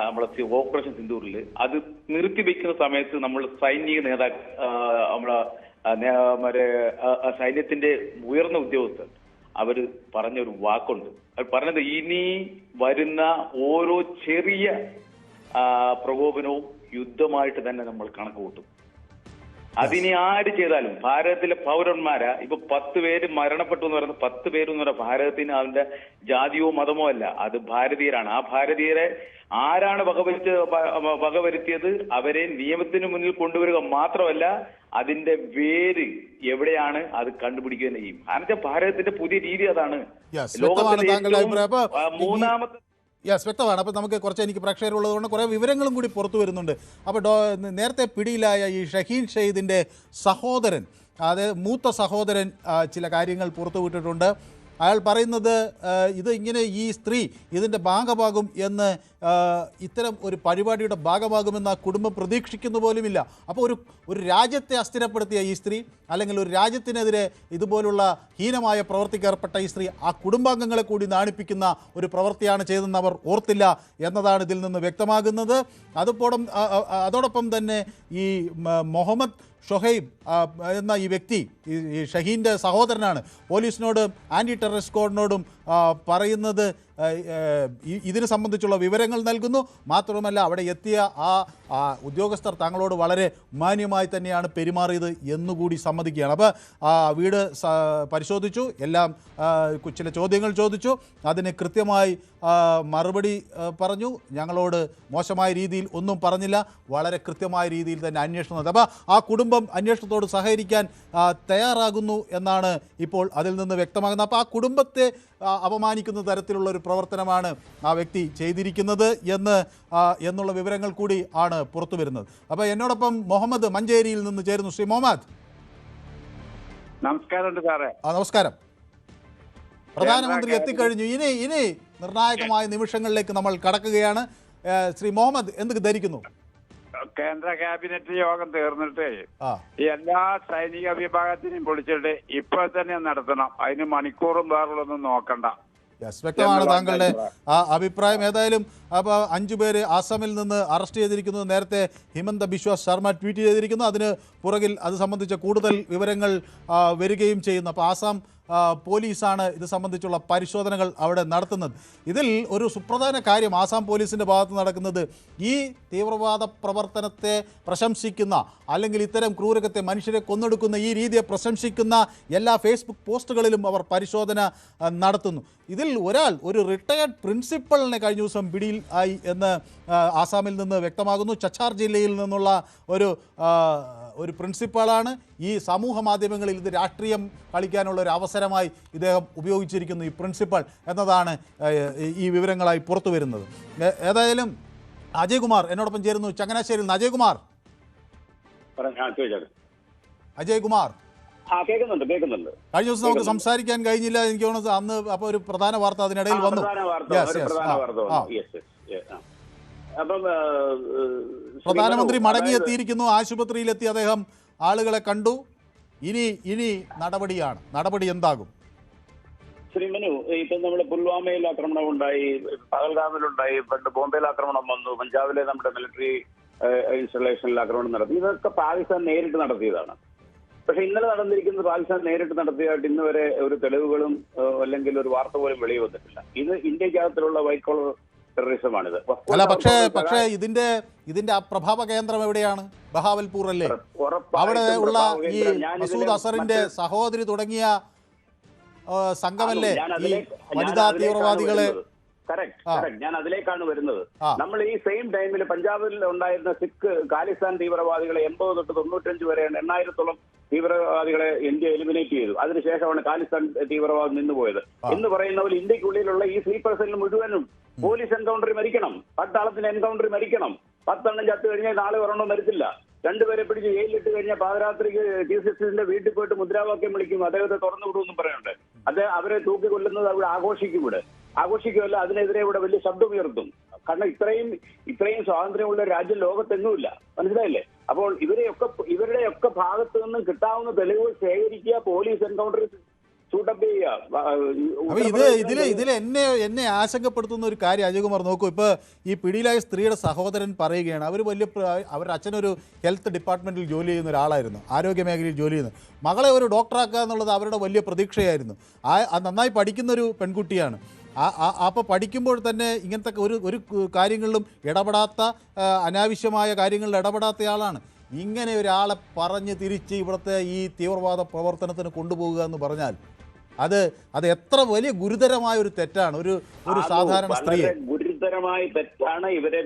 നമ്മളെ ഓപ്പറേഷൻ സിന്ദൂറിൽ അത് നിർത്തിവെക്കുന്ന സമയത്ത് നമ്മൾ സൈനിക നമ്മളെ സൈന്യത്തിന്റെ ഉയർന്ന ഉദ്യോഗസ്ഥർ അവര് പറഞ്ഞൊരു വാക്കുണ്ട്. അവർ പറഞ്ഞത് ഇനി വരുന്ന ഓരോ ചെറിയ പ്രകോപനവും യുദ്ധമായിട്ട് തന്നെ നമ്മൾ കണക്ക് കൂട്ടും. അതിനി ആര് ചെയ്താലും ഭാരതത്തിലെ പൗരന്മാരാ ഇപ്പൊ 10 പേര് മരണപ്പെട്ടു എന്ന് പറയുന്നത് 10 പേരെന്ന് പറഞ്ഞാൽ ഭാരതത്തിന് അതിന്റെ ജാതിയോ മതമോ അല്ല, അത് ഭാരതീയരാണ്. ആ ഭാരതീയരെ ആരാണ് വകവരുത്തിയത് അവരെ നിയമത്തിന് മുന്നിൽ കൊണ്ടുവരിക മാത്രമല്ല അതിന്റെ വേര് എവിടെയാണ് അത് കണ്ടുപിടിക്കുക തന്നെ ചെയ്യും. കാരണം ഭാരതത്തിന്റെ പുതിയ രീതി അതാണ്. മൂന്നാമത്തെ വ്യക്തമാണ്. അപ്പോൾ നമുക്ക് എനിക്ക് പ്രേക്ഷകരുള്ളതുകൊണ്ട് കുറേ വിവരങ്ങളും കൂടി പുറത്തു വരുന്നുണ്ട്. അപ്പോൾ നേരത്തെ പിടിയിലായ ഈ ഷഹീൻ ഷെയ്ദിൻ്റെ സഹോദരൻ, അതായത് മൂത്ത സഹോദരൻ ചില കാര്യങ്ങൾ പുറത്തു വിട്ടിട്ടുണ്ട്. അയാൾ പറയുന്നത് ഇത് ഇങ്ങനെ ഈ സ്ത്രീ ഇതിൻ്റെ ഭാഗമാകും എന്ന്, ഇത്തരം ഒരു പരിപാടിയുടെ ഭാഗമാകുമെന്ന് ആ കുടുംബം പ്രതീക്ഷിക്കുന്നു പോലുമില്ല. അപ്പോൾ ഒരു രാജ്യത്തെ അസ്ഥിരപ്പെടുത്തിയ ഈ സ്ത്രീ, അല്ലെങ്കിൽ ഒരു രാജ്യത്തിനെതിരെ ഇതുപോലുള്ള ഹീനമായ പ്രവൃത്തിക്ക് ഏർപ്പെട്ട ഈ സ്ത്രീ ആ കുടുംബാംഗങ്ങളെ കൂടി നാണിപ്പിക്കുന്ന ഒരു പ്രവൃത്തിയാണ് ചെയ്തതെന്ന് അവർ ഓർത്തില്ല എന്നതാണ് ഇതിൽ നിന്ന് വ്യക്തമാകുന്നത്. അതോടൊപ്പം തന്നെ ഈ മുഹമ്മദ് ഷൊഹൈബ് എന്ന ഈ വ്യക്തി, ഈ ഷഹീൻ്റെ സഹോദരനാണ്, പോലീസിനോടും ആൻറ്റി ടെററിസ്റ്റ് സ്ക്വാഡിനോടും പറയുന്നത് ഇതിനെ സംബന്ധിച്ചുള്ള വിവരങ്ങൾ നൽകുന്നു. മാത്രമല്ല അവിടെ എത്തിയ ആ ഉദ്യോഗസ്ഥർ തങ്ങളോട് വളരെ മാന്യമായി തന്നെയാണ് പെരുമാറിയത് എന്നുകൂടി സമ്മതിക്കുകയാണ്. അപ്പോൾ വീട് പരിശോധിച്ചു, എല്ലാം ചില ചോദ്യങ്ങൾ ചോദിച്ചു, അതിന് കൃത്യമായി മറുപടി പറഞ്ഞു. ഞങ്ങളോട് മോശമായ രീതിയിൽ ഒന്നും പറഞ്ഞില്ല, വളരെ കൃത്യമായ രീതിയിൽ തന്നെ അന്വേഷണം നടത്തി. അപ്പോൾ ആ കുടുംബം അന്വേഷണത്തോട് സഹകരിക്കാൻ തയ്യാറാകുന്നു എന്നാണ് ഇപ്പോൾ അതിൽ നിന്ന് വ്യക്തമാകുന്നത്. അപ്പോൾ ആ കുടുംബത്തെ അപമാനിക്കുന്ന തരത്തിലുള്ള ഒരു പ്രവർത്തനമാണ് ആ വ്യക്തി ചെയ്തിരിക്കുന്നത് എന്നുള്ള വിവരങ്ങൾ കൂടി ആണ് പുറത്തു വരുന്നത്. അപ്പോൾ എന്നോടൊപ്പം മുഹമ്മദ് മഞ്ചേരിയിൽ നിന്ന് ചേരുന്നു. ശ്രീ മുഹമ്മദ്, നമസ്കാരം സാറേ. നമസ്കാരം. പ്രധാനമന്ത്രി എത്തിക്കഴിഞ്ഞു. ഇനി നിർണായകമായ നിമിഷങ്ങളിലേക്ക് നമ്മൾ കടക്കുകയാണ്. ശ്രീ മുഹമ്മദ് എന്ത് ധരിക്കുന്നു? കേന്ദ്ര ക്യാബിനറ്റ് യോഗം തീർന്നിട്ട് എല്ലാ സൈനിക വിഭാഗത്തിനെയും വിളിച്ചിട്ട് ഇപ്പോൾ തന്നെ നടത്തണം. അതിന് മണിക്കൂറും വേറുള്ളൊന്നും നോക്കണ്ട. വ്യക്തമാണ് താങ്കളുടെ അഭിപ്രായം. ഏതായാലും അപ്പോൾ 5 പേര് ആസാമിൽ നിന്ന് അറസ്റ്റ് ചെയ്തിരിക്കുന്നത് നേരത്തെ ഹിമന്ത ബിശ്വ ശർമ്മ ട്വീറ്റ് ചെയ്തിരിക്കുന്നു. അതിന് പുറകിൽ അത് സംബന്ധിച്ച കൂടുതൽ വിവരങ്ങൾ വരികയും ചെയ്യുന്നു. അപ്പോൾ ആസാം പോലീസാണ് ഇത് സംബന്ധിച്ചുള്ള പരിശോധനകൾ അവിടെ നടത്തുന്നത്. ഇതിൽ ഒരു സുപ്രധാന കാര്യം ആസാം പോലീസിൻ്റെ ഭാഗത്ത് നടക്കുന്നത്, ഈ തീവ്രവാദ പ്രവർത്തനത്തെ പ്രശംസിക്കുന്ന അല്ലെങ്കിൽ ഇത്തരം ക്രൂരകത്തെ മനുഷ്യരെ കൊന്നൊടുക്കുന്ന ഈ രീതിയെ പ്രശംസിക്കുന്ന എല്ലാ ഫേസ്ബുക്ക് പോസ്റ്റുകളിലും അവർ പരിശോധന നടത്തുന്നു. ഇതിൽ ഒരു റിട്ടയർഡ് പ്രിൻസിപ്പളിനെ കഴിഞ്ഞ ദിവസം പിടിയിൽ ആയി എന്ന് ആസാമിൽ നിന്ന് വ്യക്തമാകുന്നു. ചച്ചാർ ജില്ലയിൽ നിന്നുള്ള ഒരു പ്രിൻസിപ്പാളാണ്. ഈ സമൂഹ മാധ്യമങ്ങളിൽ ഇത് രാഷ്ട്രീയം കളിക്കാനുള്ള ഒരു അവസരമായി ഇദ്ദേഹം ഉപയോഗിച്ചിരിക്കുന്നു, ഈ പ്രിൻസിപ്പൾ എന്നതാണ് ഈ വിവരങ്ങളായി പുറത്തു വരുന്നത്. ഏതായാലും അജയ്കുമാർ എന്നോടൊപ്പം ചേരുന്നു ചങ്ങനാശ്ശേരിയിൽ നിന്ന്. അജയ്കുമാർ കഴിഞ്ഞ ദിവസം നമുക്ക് സംസാരിക്കാൻ കഴിഞ്ഞില്ല, എനിക്ക് തോന്നുന്നത് അന്ന് അപ്പോൾ ഒരു പ്രധാന വാർത്ത അതിനിടയിൽ വന്നു. പ്രധാനമന്ത്രി മടങ്ങിയെത്തിയിരിക്കുന്നു, ആശുപത്രിയിലെത്തി അദ്ദേഹം ആളുകളെ കണ്ടു. ഇനി നടപടി എന്താകും? ശ്രീ മനു, ഇപ്പൊ നമ്മുടെ പുൽവാമയിൽ ആക്രമണം ഉണ്ടായി, പഹൽഗാമിലുണ്ടായി, പണ്ട് ബോംബെയിൽ ആക്രമണം വന്നു, പഞ്ചാബിലെ നമ്മുടെ മിലിറ്ററി ഇൻസ്റ്റലേഷനിൽ ആക്രമണം നടത്തി. ഇതൊക്കെ പാകിസ്ഥാൻ നേരിട്ട് നടത്തിയതാണ്. പക്ഷെ ഇന്നലെ നടന്നിരിക്കുന്നത് പാകിസ്ഥാൻ നേരിട്ട് നടത്തിയതായിട്ട് ഇന്ന് വരെ ഒരു തെളിവുകളും അല്ലെങ്കിൽ ഒരു വാർത്ത പോലും വെളിയിൽ വന്നിട്ടില്ല. ഇത് ഇന്ത്യക്കകത്തിലുള്ള വൈറ്റ് കോളർ ടെററിസമാണിത്. അല്ല, പക്ഷേ ഇതിന്റെ ആ പ്രഭാവ കേന്ദ്രം എവിടെയാണ്? ബഹാവൽപൂർ അല്ലേ? അവിടെ ഉള്ള ഈ മസൂദ് അസറിന്റെ സഹോദരി തുടങ്ങിയ സംഘമല്ലേ ഈ വനിതാ തീവ്രവാദികളെ? ഞാൻ അതിലേക്കാണ് വരുന്നത്. നമ്മൾ ഈ സെയിം ടൈമിൽ പഞ്ചാബിൽ ഉണ്ടായിരുന്ന സിഖ് ഖാലിസ്ഥാൻ തീവ്രവാദികളെ 80 തൊട്ട് 95 വരെ 8,000-ഓളം തീവ്രവാദികളെ ഇന്ത്യ എലിമിനേറ്റ് ചെയ്തു. അതിനുശേഷമാണ് ഖാലിസ്ഥാൻ തീവ്രവാദം നിന്നുപോയത്. എന്ന് പറയുന്ന പോലെ ഇന്ത്യക്കുള്ളിലുള്ള ഈ സ്ലീപ്പർ സെല്ലിന് മുഴുവനും പോലീസ് എൻകൗണ്ടറിൽ മരിക്കണം, പട്ടാളത്തിന് എൻകൗണ്ടറിൽ മരിക്കണം. 10 എണ്ണം ചത്തു കഴിഞ്ഞാൽ നാളെ ഒരെണ്ണം മരിച്ചില്ല. 2 പേരെ പിടിച്ച് ജയിലിലിട്ട് കഴിഞ്ഞാൽ പാതിരാത്രിക്ക് ചീഫ് ജസ്റ്റിസിന്റെ വീട്ടിൽ പോയിട്ട് മുദ്രാവാക്യം വിളിക്കും, അദ്ദേഹത്തെ തുറന്നു വിടുമെന്നും പറയുന്നുണ്ട്. അത് അവരെ തൂക്കി കൊല്ലുന്നത് അവിടെ ആഘോഷിക്കുമല്ല, അതിനെതിരെ ഇവിടെ വലിയ ശബ്ദം ഉയർത്തും. കാരണം ഇത്രയും സ്വാതന്ത്ര്യമുള്ള രാജ്യം ലോകത്തെങ്ങുമില്ല, മനസ്സിലായില്ലേ? അപ്പോൾ ഇവരുടെയൊക്കെ ഭാഗത്തു നിന്നും കിട്ടാവുന്ന തെളിവുകൾ ശേഖരിക്കുക, പോലീസ് എൻകൗണ്ടറിൽ ഷൂട്ടപ്പ് ചെയ്യുക. ഇതിൽ എന്നെ ആശങ്കപ്പെടുത്തുന്ന ഒരു കാര്യം അജയ്കുമാർ നോക്കൂ, ഇപ്പോൾ ഈ പിടിയിലായ സ്ത്രീയുടെ സഹോദരൻ പറയുകയാണ്, അവരുടെ അച്ഛനൊരു ഹെൽത്ത് ഡിപ്പാർട്ട്മെൻറ്റിൽ ജോലി ചെയ്യുന്ന ഒരാളായിരുന്നു, ആരോഗ്യ മേഖലയിൽ ജോലി ചെയ്യുന്നത്. മകളെ ഒരു ഡോക്ടറാക്കുക എന്നുള്ളത് അവരുടെ വലിയ പ്രതീക്ഷയായിരുന്നു. നന്നായി പഠിക്കുന്നൊരു പെൺകുട്ടിയാണ്. അപ്പോൾ പഠിക്കുമ്പോൾ തന്നെ ഇങ്ങനത്തെ ഒരു കാര്യങ്ങളിലും ഇടപെടാത്ത, അനാവശ്യമായ കാര്യങ്ങളിൽ ഇടപെടാത്തയാളാണ്. ഇങ്ങനെ ഒരാളെ പറഞ്ഞ് തിരിച്ച് ഇവിടുത്തെ ഈ തീവ്രവാദ പ്രവർത്തനത്തിന് കൊണ്ടുപോകുക എന്ന് പറഞ്ഞാൽ അത് എത്ര വലിയ ഗുരുതരമായ ഒരു തെറ്റാണ് ഒരു സാധാരണ സ്ത്രീയെ. ഗുരുതരമായ തെറ്റാണ്. ഇവരുടെ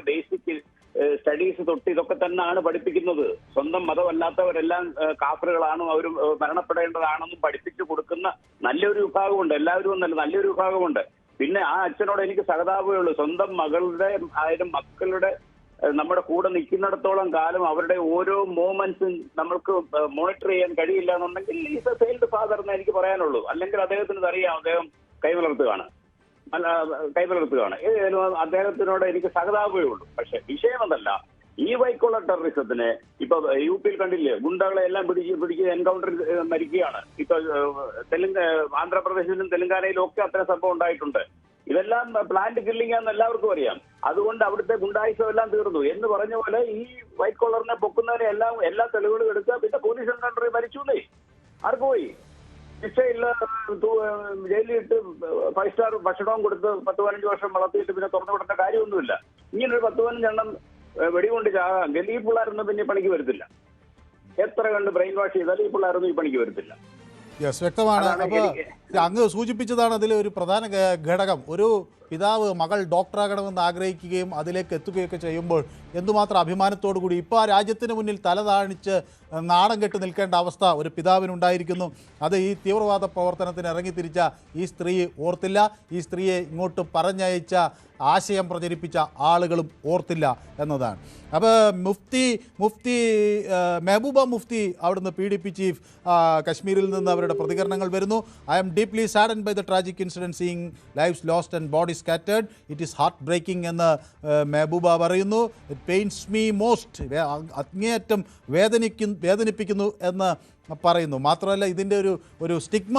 ബേസിക് സ്റ്റഡീസ് തൊട്ട് ഇതൊക്കെ തന്നെയാണ് പഠിപ്പിക്കുന്നത്. സ്വന്തം മതമല്ലാത്തവരെല്ലാം കാഫറുകളാണ്, അവർ മരണപ്പെടേണ്ടതാണെന്നും പഠിപ്പിച്ചു കൊടുക്കുന്ന നല്ലൊരു വിഭാഗമുണ്ട്. എല്ലാവരും ഒന്നല്ല, നല്ലൊരു വിഭാഗമുണ്ട്. പിന്നെ ആ അച്ഛനോട് എനിക്ക് സഹതാപമേ ഉള്ളൂ. സ്വന്തം മക്കളുടെ നമ്മുടെ കൂടെ നിൽക്കുന്നിടത്തോളം കാലം അവരുടെ ഓരോ മൂവ്മെന്റ്സും നമ്മൾക്ക് മോണിറ്റർ ചെയ്യാൻ കഴിയില്ല എന്നുണ്ടെങ്കിൽ ഈസ് എ ഫെയിൽഡ് ഫാദർ എന്ന് എനിക്ക് പറയാനുള്ളൂ. അല്ലെങ്കിൽ അദ്ദേഹത്തിന് അറിയാം അദ്ദേഹം കൈമലർത്തുകയാണ്. ഏതായാലും അദ്ദേഹത്തിനോട് എനിക്ക് സഹതാപമേ ഉള്ളൂ. പക്ഷെ വിഷയമതല്ല, ഈ വൈറ്റ് കോളർ ടെററിസത്തിന് ഇപ്പൊ UP-ൽ കണ്ടില്ലേ, ഗുണ്ടകളെ എല്ലാം പിടിച്ച് എൻകൗണ്ടർ മരിക്കുകയാണ്. ഇപ്പൊ ആന്ധ്രാപ്രദേശിലും തെലങ്കാനയിലും ഒക്കെ അത്തരം സംഭവം ഉണ്ടായിട്ടുണ്ട്. ഇതെല്ലാം പ്ലാന്റ് കില്ലിംഗ് ആണെന്ന് എല്ലാവർക്കും അറിയാം. അതുകൊണ്ട് അവിടുത്തെ ഗുണ്ടായുസം എല്ലാം തീർന്നു എന്ന് പറഞ്ഞ പോലെ ഈ വൈറ്റ് കോളറിനെ പൊക്കുന്നതിനെ എല്ലാ തെളിവുകളും എടുക്കുക, പിന്നെ പോലീസ് എൻകൗണ്ടറിൽ മരിച്ചു. ആർക്ക് പോയി? ശിക്ഷയില്ല, ജയിലിലിട്ട് 5 സ്റ്റാർ ഭക്ഷണവും കൊടുത്ത് 10-15 വർഷം വളർത്തിയിട്ട് പിന്നെ തുറന്നു വിടേണ്ട കാര്യമൊന്നുമില്ല. ഇങ്ങനൊരു 10-15 എണ്ണം വെടികൊണ്ട് ചാകാമെങ്കിൽ ഈ പിള്ളേരൊന്നും പിന്നെ പണിക്ക് വരത്തില്ല. എത്ര കണ്ട് ബ്രെയിൻ വാഷ് ചെയ്താലും ഈ പിള്ളേരൊന്നും ഈ പണിക്ക് വരത്തില്ല. യെസ്, വ്യക്തമാണ്. അപ്പോൾ അങ്ങ് സൂചിപ്പിച്ചതാണ് അതിലെ ഒരു പ്രധാന ഘടകം. ഒരു പിതാവ് മകൾ ഡോക്ടറാകണമെന്ന് ആഗ്രഹിക്കുകയും അതിലേക്ക് എത്തുകയൊക്കെ ചെയ്യുമ്പോൾ എന്തുമാത്രം അഭിമാനത്തോടു കൂടി ഇപ്പോൾ ആ രാജ്യത്തിന് മുന്നിൽ തല താണിച്ച് നാണം കെട്ട് നിൽക്കേണ്ട അവസ്ഥ ഒരു പിതാവിനുണ്ടായിരിക്കുന്നു. അത് ഈ തീവ്രവാദ പ്രവർത്തനത്തിന് ഇറങ്ങിത്തിരിച്ച ഈ സ്ത്രീ ഓർത്തില്ല. ഈ സ്ത്രീയെ ഇങ്ങോട്ട് പറഞ്ഞയച്ച ആശയം പ്രചരിപ്പിച്ച ആളുകളും ഓർത്തില്ല എന്നതാണ്. അപ്പോൾ മുഫ്തി മെഹബൂബ മുഫ്തി അവിടുന്ന് PDP ചീഫ് കശ്മീരിൽ നിന്ന് അവരുടെ പ്രതികരണങ്ങൾ വരുന്നു. I am deeply saddened by the tragic incident seeing lives lost and body scattered. It is heartbreaking എന്ന് മെഹബൂബ പറയുന്നു. ഇറ്റ് പെയിൻസ് മീ മോസ്റ്റ്, അങ്ങേയറ്റം വേദനിപ്പിക്കുന്നു എന്ന് പറയുന്നു. മാത്രമല്ല ഇതിൻ്റെ ഒരു സ്റ്റിഗ്മ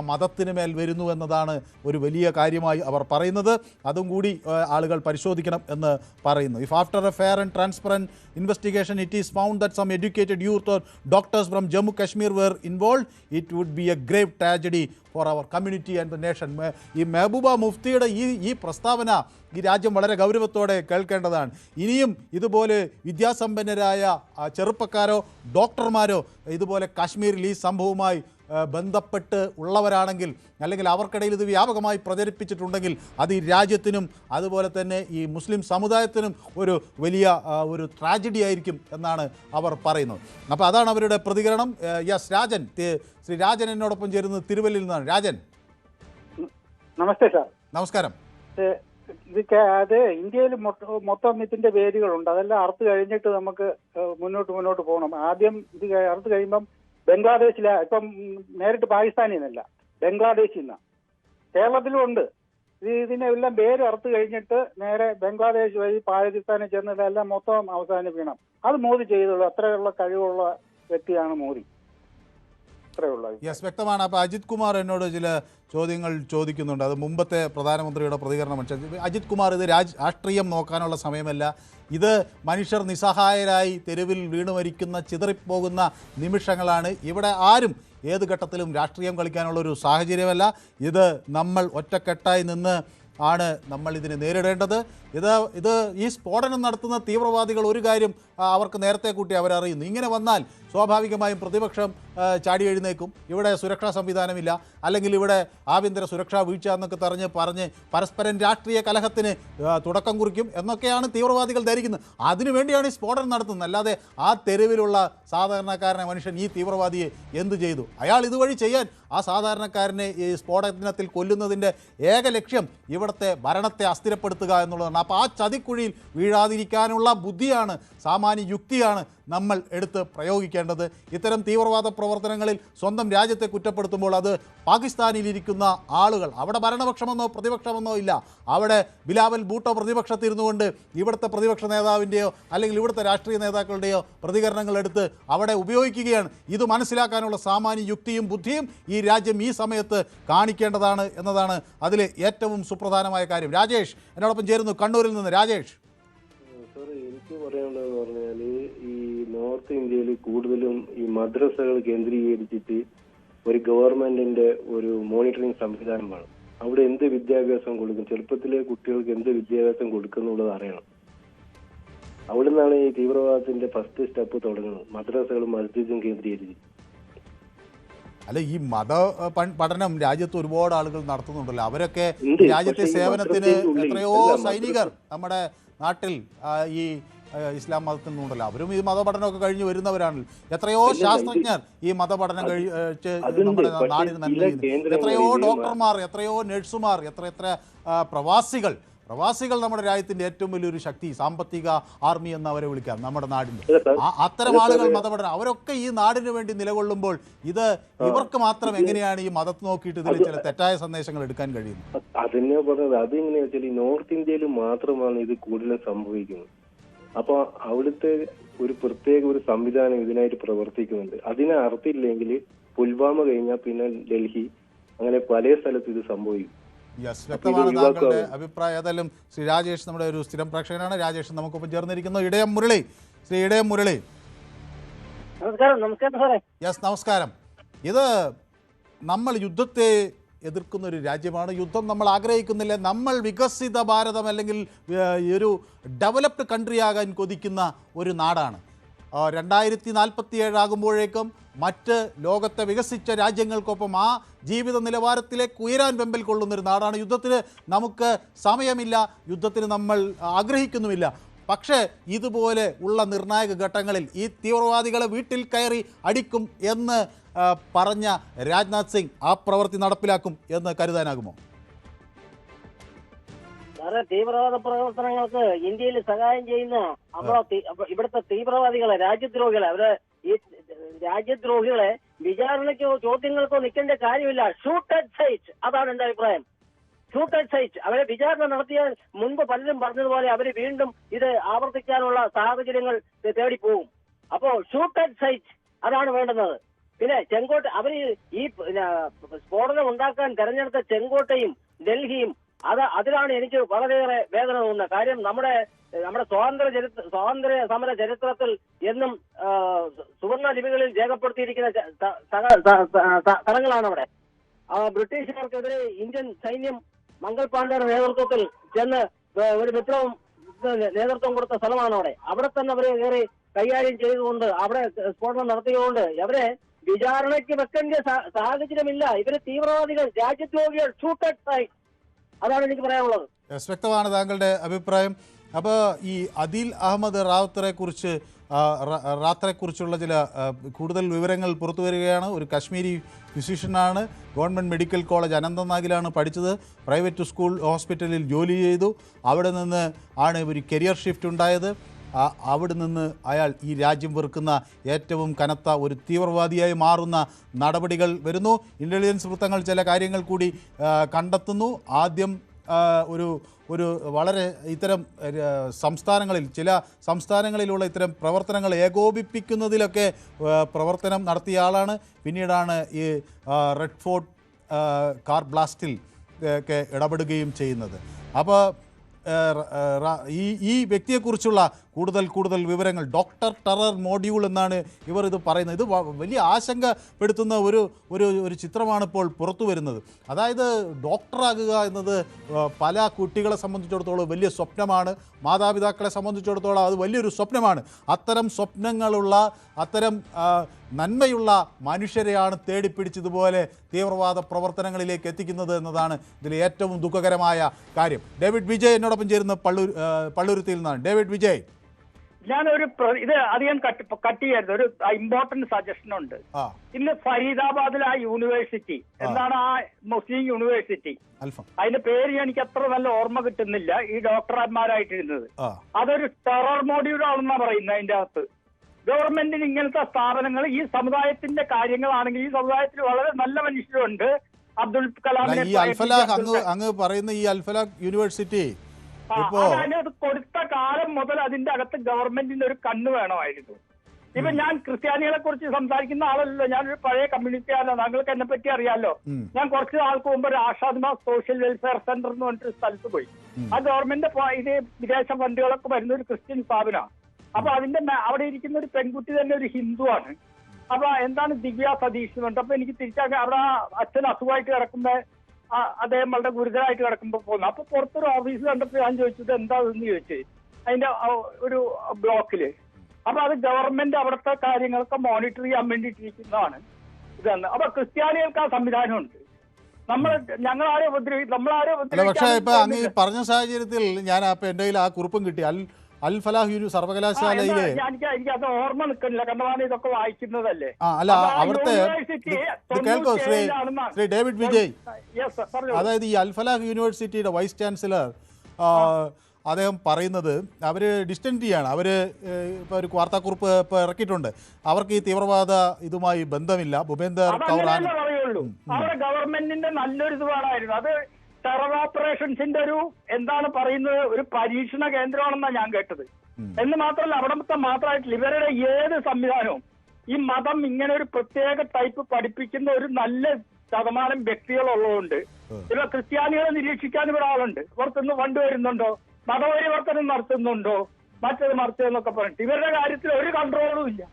മതത്തിന് മേൽ വരുന്നു എന്നതാണ് ഒരു വലിയ കാര്യമായി അവർ പറയുന്നത്. അതും കൂടി ആളുകൾ പരിശോധിക്കണം എന്ന് പറയുന്നു. If after a fair and transparent investigation it is found that some educated youth or doctors from Jammu Kashmir were involve it would be a grave tragedy for our community and the nation. ഈ മെഹബൂബ മുഫ്തിയുടെ ഈ പ്രസ്താവന ഈ രാജ്യം വളരെ ഗൗരവത്തോടെ കേൾക്കേണ്ടതാണ്. ഇനിയും ഇതുപോലെ വിദ്യാസമ്പന്നരായ ചെറുപ്പക്കാരോ ഡോക്ടർമാരോ ഇതുപോലെ കാശ്മീരിൽ ഈ സംഭവവുമായി ബന്ധപ്പെട്ട് ഉള്ളവരാണെങ്കിൽ, അല്ലെങ്കിൽ അവർക്കിടയിൽ ഇത് വ്യാപകമായി പ്രചരിപ്പിച്ചിട്ടുണ്ടെങ്കിൽ അത് ഈ രാജ്യത്തിനും അതുപോലെ തന്നെ ഈ മുസ്ലിം സമുദായത്തിനും ഒരു വലിയ ഒരു ട്രാജഡി ആയിരിക്കും എന്നാണ് അവർ പറയുന്നത്. അപ്പോൾ അതാണ് അവരുടെ പ്രതികരണം. യെസ്, രാജൻ, ശ്രീ രാജൻ എന്നോടൊപ്പം ചേരുന്നത് തിരുവല്ലയിൽ നിന്നാണ്. രാജൻ, നമസ്തേ സാർ. നമസ്കാരം. അത് ഇന്ത്യയിൽ മൊത്തം ഇതിന്റെ വേദികളുണ്ട്. അതെല്ലാം അറുത്ത് കഴിഞ്ഞിട്ട് നമുക്ക് മുന്നോട്ട് പോകണം. ആദ്യം ഇത് അറുത്ത് കഴിയുമ്പം ബംഗ്ലാദേശിലെ, ഇപ്പം നേരിട്ട് പാകിസ്ഥാനിൽ നിന്നല്ല, ബംഗ്ലാദേശിൽ നിന്നാണ്. കേരളത്തിലും ഉണ്ട്. ഇതിനെല്ലാം വേര് അറുത്ത് കഴിഞ്ഞിട്ട് നേരെ ബംഗ്ലാദേശ് വഴി പാകിസ്ഥാനിൽ ചെന്നതെല്ലാം മൊത്തം അവസാനിപ്പിക്കണം. അത് മോദി ചെയ്തുള്ളൂ. അത്രയുള്ള കഴിവുള്ള വ്യക്തിയാണ് മോദി. യെസ്, വ്യക്തമാണ്. അപ്പോൾ അജിത് കുമാർ എന്നോട് ചില ചോദ്യങ്ങൾ ചോദിക്കുന്നുണ്ട്. അത് മുമ്പത്തെ പ്രധാനമന്ത്രിയുടെ പ്രതികരണം. അജിത് കുമാർ, ഇത് രാഷ്ട്രീയം നോക്കാനുള്ള സമയമല്ല. ഇത് മനുഷ്യർ നിസ്സഹായരായി തെരുവിൽ വീണു മരിക്കുന്ന, ചിതറിപ്പോകുന്ന നിമിഷങ്ങളാണ്. ഇവിടെ ആരും ഏത് ഘട്ടത്തിലും രാഷ്ട്രീയം കളിക്കാനുള്ളൊരു സാഹചര്യമല്ല. ഇത് നമ്മൾ ഒറ്റക്കെട്ടായി നിന്ന് ആണ് നമ്മൾ ഇതിനെ നേരിടേണ്ടത്. ഇത് ഈ സ്ഫോടനം നടത്തുന്ന തീവ്രവാദികൾ ഒരു കാര്യം അവർക്ക് നേരത്തെ കൂട്ടി അവരറിയുന്നു. ഇങ്ങനെ വന്നാൽ സ്വാഭാവികമായും പ്രതിപക്ഷം ചാടി എഴുന്നേക്കും. ഇവിടെ സുരക്ഷാ സംവിധാനമില്ല, അല്ലെങ്കിൽ ഇവിടെ ആഭ്യന്തര സുരക്ഷാ വീഴ്ച എന്നൊക്കെ പറഞ്ഞ് പരസ്പരം രാഷ്ട്രീയ കലഹത്തിന് തുടക്കം കുറിക്കും എന്നൊക്കെയാണ് തീവ്രവാദികൾ ധരിക്കുന്നത്. അതിനുവേണ്ടിയാണ് ഈ സ്ഫോടനം നടത്തുന്നത്. അല്ലാതെ ആ തെരുവിലുള്ള സാധാരണക്കാരനെ മനുഷ്യൻ ഈ തീവ്രവാദിയെ എന്തു ചെയ്തു? അയാൾ ഇതുവഴി ചെയ്യാൻ ആ സാധാരണക്കാരനെ ഈ സ്ഫോടനത്തിൽ കൊല്ലുന്നതിൻ്റെ ഏക ലക്ഷ്യം ഇവിടുത്തെ ഭരണത്തെ അസ്ഥിരപ്പെടുത്തുക എന്നുള്ളതാണ്. അപ്പോൾ ആ ചതിക്കുഴിയിൽ വീഴാതിരിക്കാനുള്ള ബുദ്ധിയാണ്, സാമാന്യ യുക്തിയാണ് നമ്മൾ എടുത്ത് പ്രയോഗിക്കേണ്ടത്. ഇത്തരം തീവ്രവാദ പ്രവർത്തനങ്ങളിൽ സ്വന്തം രാജ്യത്തെ കുറ്റപ്പെടുത്തുമ്പോൾ അത് പാകിസ്ഥാനിലിരിക്കുന്ന ആളുകൾ, അവിടെ ഭരണപക്ഷമെന്നോ പ്രതിപക്ഷമെന്നോ ഇല്ല, അവിടെ ബിലാവൽ ഭൂട്ടോ പ്രതിപക്ഷത്തിരുന്നു കൊണ്ട് ഇവിടുത്തെ പ്രതിപക്ഷ നേതാവിൻ്റെയോ അല്ലെങ്കിൽ ഇവിടുത്തെ രാഷ്ട്രീയ നേതാക്കളുടെയോ പ്രതികരണങ്ങൾ എടുത്ത് അവിടെ ഉപയോഗിക്കുകയാണ്. ഇത് മനസ്സിലാക്കാനുള്ള സാമാന്യ യുക്തിയും ബുദ്ധിയും ഈ രാജ്യം ഈ സമയത്ത് കാണിക്കേണ്ടതാണ് എന്നതാണ് അതിൽ ഏറ്റവും സുപ്രധാനമായ കാര്യം. രാജേഷ് എന്നോടൊപ്പം ചേരുന്നു കണ്ണൂരിൽ നിന്ന്. രാജേഷ്, എനിക്ക് പറയാനുള്ളതെന്ന് പറഞ്ഞാൽ ഈ നോർത്ത് ഇന്ത്യയിൽ കൂടുതലും ഈ മദ്രസകൾ കേന്ദ്രീകരിച്ചിട്ട് ഒരു ഗവൺമെന്റിന്റെ ഒരു മോണിറ്ററിംഗ് സംവിധാനം വേണം. അവിടെ എന്ത് വിദ്യാഭ്യാസം കൊടുക്കും, ചെറുപ്പത്തിലെ കുട്ടികൾക്ക് എന്ത് വിദ്യാഭ്യാസം കൊടുക്കുന്നുള്ളത് അറിയണം. അവിടെ നിന്നാണ് ഈ തീവ്രവാദത്തിന്റെ ഫസ്റ്റ് സ്റ്റെപ്പ് തുടങ്ങുന്നത്, മദ്രസകളും മസ്ജിദും കേന്ദ്രീകരിച്ച്. അല്ല, ഈ മത പഠനം രാജ്യത്ത് ഒരുപാട് ആളുകൾ നടത്തുന്നുണ്ടല്ലോ. അവരൊക്കെ രാജ്യത്തെ സേവനത്തിന് എത്രയോ സൈനികർ നമ്മുടെ നാട്ടിൽ ഈ ഇസ്ലാം മതത്തിൽ നിന്നുണ്ടല്ലോ. അവരും ഈ മതപഠനമൊക്കെ കഴിഞ്ഞ് വരുന്നവരാണല്ലോ. എത്രയോ ശാസ്ത്രജ്ഞർ ഈ മതപഠനം കഴിച്ച് നമ്മുടെ നാടിന് നന്മ ചെയ്യുന്നു. എത്രയോ ഡോക്ടർമാർ, എത്രയോ നഴ്സുമാർ, എത്ര പ്രവാസികൾ നമ്മുടെ രാജ്യത്തിന്റെ ഏറ്റവും വലിയൊരു ശക്തി, സാമ്പത്തിക ആർമി എന്ന് അവരെ വിളിക്കാം നമ്മുടെ നാടിന്റെ. അത്തരം ആളുകൾ മതപഠനം, അവരൊക്കെ ഈ നാടിന് വേണ്ടി നിലകൊള്ളുമ്പോൾ ഇവർക്ക് മാത്രം എങ്ങനെയാണ് ഈ മതത്തെ നോക്കിയിട്ട് ഇതിൽ ചില തെറ്റായ സന്ദേശങ്ങൾ എടുക്കാൻ കഴിയുന്നത്? അതെന്നെ പറഞ്ഞത്. അതെങ്ങനെയാ വെച്ചാൽ ഈ നോർത്ത് ഇന്ത്യയിൽ മാത്രമാണ് ഇത് കൂടുതലും സംഭവിക്കുന്നത്. അപ്പൊ അവിടുത്തെ ഒരു പ്രത്യേക ഒരു സംവിധാനം ഇതിനായിട്ട് പ്രവർത്തിക്കുന്നുണ്ട്. അതിനെ അർത്ഥമില്ലെങ്കിൽ പുൽവാമ കഴിഞ്ഞാൽ പിന്നെ ഡൽഹി, അങ്ങനെ പല സ്ഥലത്ത് ഇത് സംഭവിക്കും. യെസ്, വ്യക്തമാണ് താങ്കളുടെ അഭിപ്രായം. ഏതായാലും ശ്രീ രാജേഷ് നമ്മുടെ ഒരു സ്ഥിരം പ്രേക്ഷകനാണ്. രാജേഷ് നമുക്കൊപ്പം ചേർന്നിരിക്കുന്നു. ഇടയം മുരളി, ശ്രീ ഇടയം മുരളി. നമസ്കാരം സാറേ. യെസ്, നമസ്കാരം. ഇത് നമ്മൾ യുദ്ധത്തെ എതിർക്കുന്ന ഒരു രാജ്യമാണ്. യുദ്ധം നമ്മൾ ആഗ്രഹിക്കുന്നില്ല. നമ്മൾ വികസിത ഭാരതം അല്ലെങ്കിൽ ഒരു ഡെവലപ്ഡ് കൺട്രി ആകാൻ കൊതിക്കുന്ന ഒരു നാടാണ്. 2047 ആകുമ്പോഴേക്കും മറ്റ് ലോകത്തെ വികസിച്ച രാജ്യങ്ങൾക്കൊപ്പം ആ ജീവിത നിലവാരത്തിലേക്ക് ഉയരാൻ വെമ്പൽ കൊള്ളുന്നൊരു നാടാണ്. യുദ്ധത്തിന് നമുക്ക് സമയമില്ല, യുദ്ധത്തിന് നമ്മൾ ആഗ്രഹിക്കുന്നുമില്ല. പക്ഷേ ഇതുപോലെ ഉള്ള നിർണായക ഘട്ടങ്ങളിൽ ഈ തീവ്രവാദികളെ വീട്ടിൽ കയറി അടിക്കും എന്ന് പറഞ്ഞ രാജ്നാഥ് സിംഗ് ആ പ്രവൃത്തി നടപ്പിലാക്കും എന്ന് കരുതാനാകുമോ? വേറെ തീവ്രവാദ പ്രവർത്തനങ്ങൾക്ക് ഇന്ത്യയിൽ സഹായം ചെയ്യുന്ന ഇവിടുത്തെ തീവ്രവാദികളെ, രാജ്യദ്രോഹികളെ, ഈ രാജ്യദ്രോഹികളെ വിചാരണയ്ക്കോ ചോദ്യങ്ങൾക്കോ നിൽക്കേണ്ട കാര്യമില്ല. ഷൂട്ട് അറ്റ് സൈറ്റ്, അതാണ് എന്റെ അഭിപ്രായം. Shoot at sight. അവരെ വിചാരണ നടത്തിയാൽ മുൻപ് പലരും പറഞ്ഞതുപോലെ അവര് വീണ്ടും ഇത് ആവർത്തിക്കാനുള്ള സാഹചര്യങ്ങൾ തേടിപ്പോകും. അപ്പോ ഷൂട്ട് അറ്റ് സൈറ്റ് അതാണ് വേണ്ടുന്നത്. പിന്നെ ചെങ്കോട്ട, അവര് ഈ സ്ഫോടനം ഉണ്ടാക്കാൻ തെരഞ്ഞെടുത്ത ചെങ്കോട്ടയും ഡൽഹിയും അതിലാണ് എനിക്ക് വളരെയേറെ വേദന തോന്നുന്നത്. കാര്യം നമ്മുടെ സ്വാതന്ത്ര്യ സമര ചരിത്രത്തിൽ എന്നും സുവർണ ലിപികളിൽ രേഖപ്പെടുത്തിയിരിക്കുന്ന സ്ഥലങ്ങളാണ് അവിടെ. ബ്രിട്ടീഷുകാർക്കെതിരെ ഇന്ത്യൻ സൈന്യം മംഗൾ പാണ്ഡെയുടെ നേതൃത്വത്തിൽ ചെന്ന് ഒരു വിപ്ലവം നേതൃത്വം കൊടുത്ത സ്ഥലമാണ് അവിടെ. അവിടെ തന്നെ അവരെ കയറി കൈകാര്യം ചെയ്തുകൊണ്ട് അവിടെ സ്ഫോടനം നടത്തിയതുകൊണ്ട് അവരെ വിചാരണയ്ക്ക് വെക്കേണ്ട സാഹചര്യമില്ല. ഇവര് തീവ്രവാദികൾ, രാജ്യദ്രോഹികൾ, ഷൂട്ട് അറ്റ് സൈറ്റ്. അതാണ് എനിക്ക് പറയാനുള്ളത്. വ്യക്തമാണ് താങ്കളുടെ അഭിപ്രായം. അപ്പോൾ ഈ അദീൽ അഹമ്മദ് റാത്തറെക്കുറിച്ചുള്ള ചില കൂടുതൽ വിവരങ്ങൾ പുറത്തു വരികയാണ്. ഒരു കശ്മീരി ഫിസിഷ്യനാണ്. ഗവൺമെൻറ് മെഡിക്കൽ കോളേജ് അനന്തനാഗിലാണ് പഠിച്ചത്. പ്രൈവറ്റ് സ്കൂൾ ഹോസ്പിറ്റലിൽ ജോലി ചെയ്തു. അവിടെ നിന്ന് ആണ് ഒരു കരിയർ ഷിഫ്റ്റ് ഉണ്ടായത്. അവിടെ നിന്ന് അയാൾ ഈ രാജ്യം വെറുക്കുന്ന ഏറ്റവും കനത്ത ഒരു തീവ്രവാദിയായി മാറുന്ന നടപടികൾ വരുന്നു. ഇൻ്റലിജൻസ് വൃത്തങ്ങൾ ചില കാര്യങ്ങൾ കൂടി കണ്ടെത്തുന്നു. ആദ്യം ഒരു വളരെ ഇത്തരം സംസ്ഥാനങ്ങളിൽ, ചില സംസ്ഥാനങ്ങളിലുള്ള ഇത്തരം പ്രവർത്തനങ്ങൾ ഏകോപിപ്പിക്കുന്നതിലൊക്കെ പ്രവർത്തനം നടത്തിയ ആളാണ്. പിന്നീടാണ് ഈ റെഡ് ഫോർട്ട് കാർ ബ്ലാസ്റ്റിൽ ഒക്കെ ഇടപെടുകയും ചെയ്യുന്നത്. അപ്പോൾ ഈ വ്യക്തിയെക്കുറിച്ചുള്ള കൂടുതൽ വിവരങ്ങൾ ഡോക്ടർ ടെറർ മോഡ്യൂൾ എന്നാണ് ഇവർ ഇത് പറയുന്നത്. ഇത് വലിയ ആശങ്കപ്പെടുത്തുന്ന ഒരു ചിത്രമാണ് ഇപ്പോൾ പുറത്തു വരുന്നത്. അതായത് ഡോക്ടറാകുക എന്നത് പല കുട്ടികളെ സംബന്ധിച്ചിടത്തോളം വലിയ സ്വപ്നമാണ്. മാതാപിതാക്കളെ സംബന്ധിച്ചിടത്തോളം അത് വലിയൊരു സ്വപ്നമാണ്. അത്തരം സ്വപ്നങ്ങളുള്ള, അത്തരം നന്മയുള്ള മനുഷ്യരെയാണ് തേടിപ്പിടിച്ചതുപോലെ തീവ്രവാദ പ്രവർത്തനങ്ങളിലേക്ക് എത്തിക്കുന്നത് എന്നതാണ് ഇതിൽ ഏറ്റവും ദുഃഖകരമായ കാര്യം. ഡേവിഡ് വിജയ് എന്നോടൊപ്പം ചേരുന്ന പള്ളുരുത്തിയിൽ നിന്നാണ്. ഡേവിഡ് വിജയ്, ഞാനൊരു ഇത് അധികം കട്ട് ചെയ്യായിരുന്നു. ഒരു ഇമ്പോർട്ടന്റ് സജഷൻ ഉണ്ട്. ഇന്ന് ഫരീദാബാദിലെ ആ യൂണിവേഴ്സിറ്റി, എന്താണ് ആ മുസ്ലിം യൂണിവേഴ്സിറ്റി, അതിന്റെ പേര് എനിക്ക് അത്ര നല്ല ഓർമ്മ കിട്ടുന്നില്ല. ഈ ഡോക്ടർമാരായിട്ടിരുന്നത് അതൊരു ടെറർ മോഡ്യൂൾ ആണെന്നാ പറയുന്നത്. അതിന്റെ അകത്ത് ഗവൺമെന്റിന് ഇങ്ങനത്തെ സ്ഥാപനങ്ങൾ, ഈ സമുദായത്തിന്റെ കാര്യങ്ങളാണെങ്കിൽ, ഈ സമുദായത്തിൽ വളരെ നല്ല മനുഷ്യരുണ്ട്. അബ്ദുൽ കലാമിനെ അങ്ങ് പറയുന്ന ഈ അൽഫലാഖ് യൂണിവേഴ്സിറ്റി അത് കൊടുത്ത കാലം മുതൽ അതിന്റെ അകത്ത് ഗവൺമെന്റിന്റെ ഒരു കണ്ണ് വേണമായിരുന്നു. ഇപ്പൊ ഞാൻ ക്രിസ്ത്യാനികളെ കുറിച്ച് സംസാരിക്കുന്ന ആളല്ലോ, ഞാനൊരു പഴയ കമ്മ്യൂണിറ്റിയാണല്ലോ, താങ്കൾക്ക് എന്നെ പറ്റി അറിയാലോ. ഞാൻ കുറച്ച് നാൾക്ക് മുമ്പ് ഒരു ആഷാദ്മ സോഷ്യൽ വെൽഫെയർ സെന്റർ എന്ന് പറഞ്ഞിട്ട് സ്ഥലത്ത് പോയി. ആ ഗവൺമെന്റ് ഇത് വിദേശ ഫണ്ടുകളൊക്കെ വരുന്ന ഒരു ക്രിസ്ത്യൻ സ്ഥാപനമാണ്. അപ്പൊ അതിന്റെ അവിടെ ഇരിക്കുന്ന ഒരു പെൺകുട്ടി തന്നെ ഒരു ഹിന്ദുവാണ്. അപ്പൊ എന്താണ് ദിവ്യ സതീഷ് എന്ന് പറഞ്ഞിട്ട്, അപ്പൊ എനിക്ക് തിരിച്ചാക്കി അവിടെ അച്ഛൻ അസുഖമായിട്ട് കിടക്കുമ്പോ അദ്ദേഹം വളരെ ഗുരുതരമായിട്ട് കിടക്കുമ്പോ പോകുന്നു. അപ്പൊ പുറത്തൊരു ഓഫീസ് കണ്ടപ്പോ ഞാൻ ചോദിച്ചത് എന്താന്ന് ചോദിച്ചു, അതിന്റെ ഒരു ബ്ലോക്കില്. അപ്പൊ അത് ഗവൺമെന്റ് അവിടുത്തെ കാര്യങ്ങളൊക്കെ മോണിറ്റർ ചെയ്യാൻ വേണ്ടിയിട്ടിരിക്കുന്നതാണ് ഇതെന്ന്. അപ്പൊ ക്രിസ്ത്യാനികൾക്ക് ആ സംവിധാനമുണ്ട്. ഞങ്ങളാരെ പക്ഷേ ഇപ്പൊ അങ്ങ് പറഞ്ഞ സാഹചര്യത്തിൽ ഞാൻ എന്റെ കയ്യിൽ ആ കുറിപ്പും കിട്ടി. അൽ ഫലാഹ് സർവകലാശാലയിലെ എനിക്ക് അത് ഓർമ്മ നിൽക്കുന്നില്ല, കാരണം ഇതൊക്കെ വായിക്കുന്നതല്ലേ. അല്ല, അവിടുത്തെ കേൾക്കോ ശ്രീ ഡേവിഡ് വിജയ്, അതായത് ഈ അൽ ഫലാഹ് യൂണിവേഴ്സിറ്റിയുടെ വൈസ് ചാൻസലർ അദ്ദേഹം പറയുന്നത് അവർ ഡിസ്റ്റൻറ്റിയാണ്. അവർ ഇപ്പോൾ ഒരു വാർത്താക്കുറിപ്പ് ഇപ്പോൾ ഇറക്കിയിട്ടുണ്ട്. അവർക്ക് ഈ തീവ്രവാദ ഇതുമായി ബന്ധമില്ല. ഭൂപേന്ദർ കൗർ പറയുള്ളൂ. അവരുടെ ഗവൺമെന്റിന്റെ നല്ലൊരു ഇത് വേണമായിരുന്നു. അത് ടെറർ ഓപ്പറേഷൻസിന്റെ ഒരു എന്താണ് പറയുന്നത്, ഒരു പരീക്ഷണ കേന്ദ്രമാണെന്നാണ് ഞാൻ കേട്ടത്. എന്ന് മാത്രമല്ല, അവിടത്തെ മാത്രമായിട്ടില്ല, ഇവരുടെ ഏത് സംവിധാനവും ഈ മതം ഇങ്ങനെ ഒരു പ്രത്യേക ടൈപ്പ് പഠിപ്പിക്കുന്ന ഒരു നല്ല ശതമാനം വ്യക്തികളുള്ളതുകൊണ്ട് ഇവ ക്രിസ്ത്യാനികളെ നിരീക്ഷിക്കാൻ ഇവിടെ ആളുണ്ട്. പുറത്തുനിന്ന് ഫണ്ട് വരുന്നുണ്ടോ, മതപരിവർത്തനം നടത്തുന്നുണ്ടോ, മറിച്ചതെന്നൊക്കെ പറഞ്ഞിട്ട് ഇവരുടെ കാര്യത്തിൽ ഒരു കൺട്രോളും ഇല്ല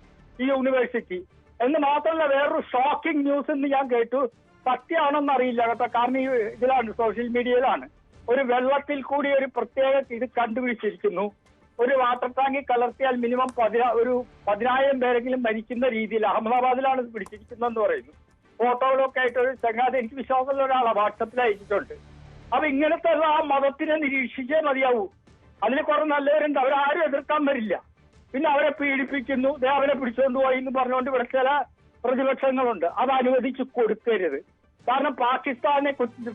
ഈ യൂണിവേഴ്സിറ്റി. എന്ന് മാത്രമല്ല, വേറൊരു ഷോക്കിംഗ് ന്യൂസ് എന്ന് ഞാൻ കേട്ടു, സത്യമാണെന്ന് അറിയില്ല കേട്ടോ. കാരണം ഈ ഇതിലാണ്, സോഷ്യൽ മീഡിയയിലാണ് ഒരു വെള്ളത്തിൽ കൂടി ഒരു പ്രത്യേക ഇത് കണ്ടുപിടിച്ചിരിക്കുന്നു. ഒരു വാട്ടർ ടാങ്കിൽ കലർത്തിയാൽ മിനിമം 10,000 പേരെങ്കിലും മരിക്കുന്ന രീതിയിൽ അഹമ്മദാബാദിലാണ് ഇത് പിടിച്ചിരിക്കുന്നതെന്ന് പറയുന്നു. ഫോട്ടോകളൊക്കെ ആയിട്ട് ഒരു ചങ്ങാതി, എനിക്ക് വിശ്വാസമുള്ള ഒരാളാണ്, വാട്സപ്പിൽ അയച്ചിട്ടുണ്ട്. അപ്പൊ ഇങ്ങനത്തെ ആ മതത്തിനെ നിരീക്ഷിച്ചേ മതിയാവൂ. അതിന് കുറെ നല്ലവരുണ്ട്, അവരാരും എതിർക്കാൻ വരില്ല. പിന്നെ അവരെ പീഡിപ്പിക്കുന്നു, അവരെ പിടിച്ചുകൊണ്ട് പോയി എന്ന് പറഞ്ഞുകൊണ്ട് ഇവിടെ ചില പ്രതിപക്ഷങ്ങളുണ്ട്. അത് അനുവദിച്ച് കൊടുക്കരുത്. കാരണം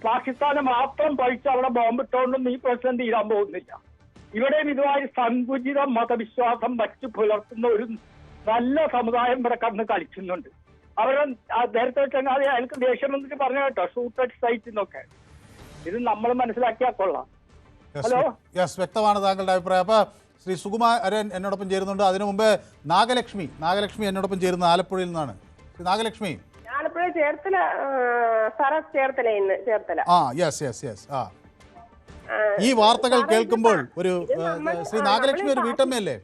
പാകിസ്ഥാനെ മാത്രം പഴിച്ച് അവിടെ ബോംബിട്ടുകൊണ്ടൊന്നും ഈ പ്രശ്നം തീരാൻ പോകുന്നില്ല. ഇവിടെയും ഇതുമായി സങ്കുചിത മതവിശ്വാസം വച്ചു പുലർത്തുന്ന ഒരു നല്ല സമുദായം ഇവിടെ കടന്ന് കളിക്കുന്നുണ്ട്. അവരെ നേരത്തെ ചങ്ങാതി അയാൾക്ക് ദേഷ്യം വന്നിട്ട് പറഞ്ഞു കേട്ടോ, ഷൂട്ടഡ് സൈറ്റ് എന്നൊക്കെ. ഇത് നമ്മൾ മനസ്സിലാക്കിയാൽ കൊള്ളാം. ഹലോ, വ്യക്തമാണ് താങ്കളുടെ അഭിപ്രായം. അപ്പൊ ശ്രീ സുകുമാരൻ എന്നോടൊപ്പം ചേരുന്നുണ്ട്. അതിനു മുമ്പ് നാഗലക്ഷ്മി എന്നോടൊപ്പം ചേരുന്നത് ആലപ്പുഴയിൽ നിന്നാണ്. ശ്രീ നാഗലക്ഷ്മി. ആലപ്പുഴ ചേർത്തല. ഈ വാർത്തകൾ കേൾക്കുമ്പോൾ ശ്രീ നാഗലക്ഷ്മി ഒരു വീട്ടമ്മയല്ലേ?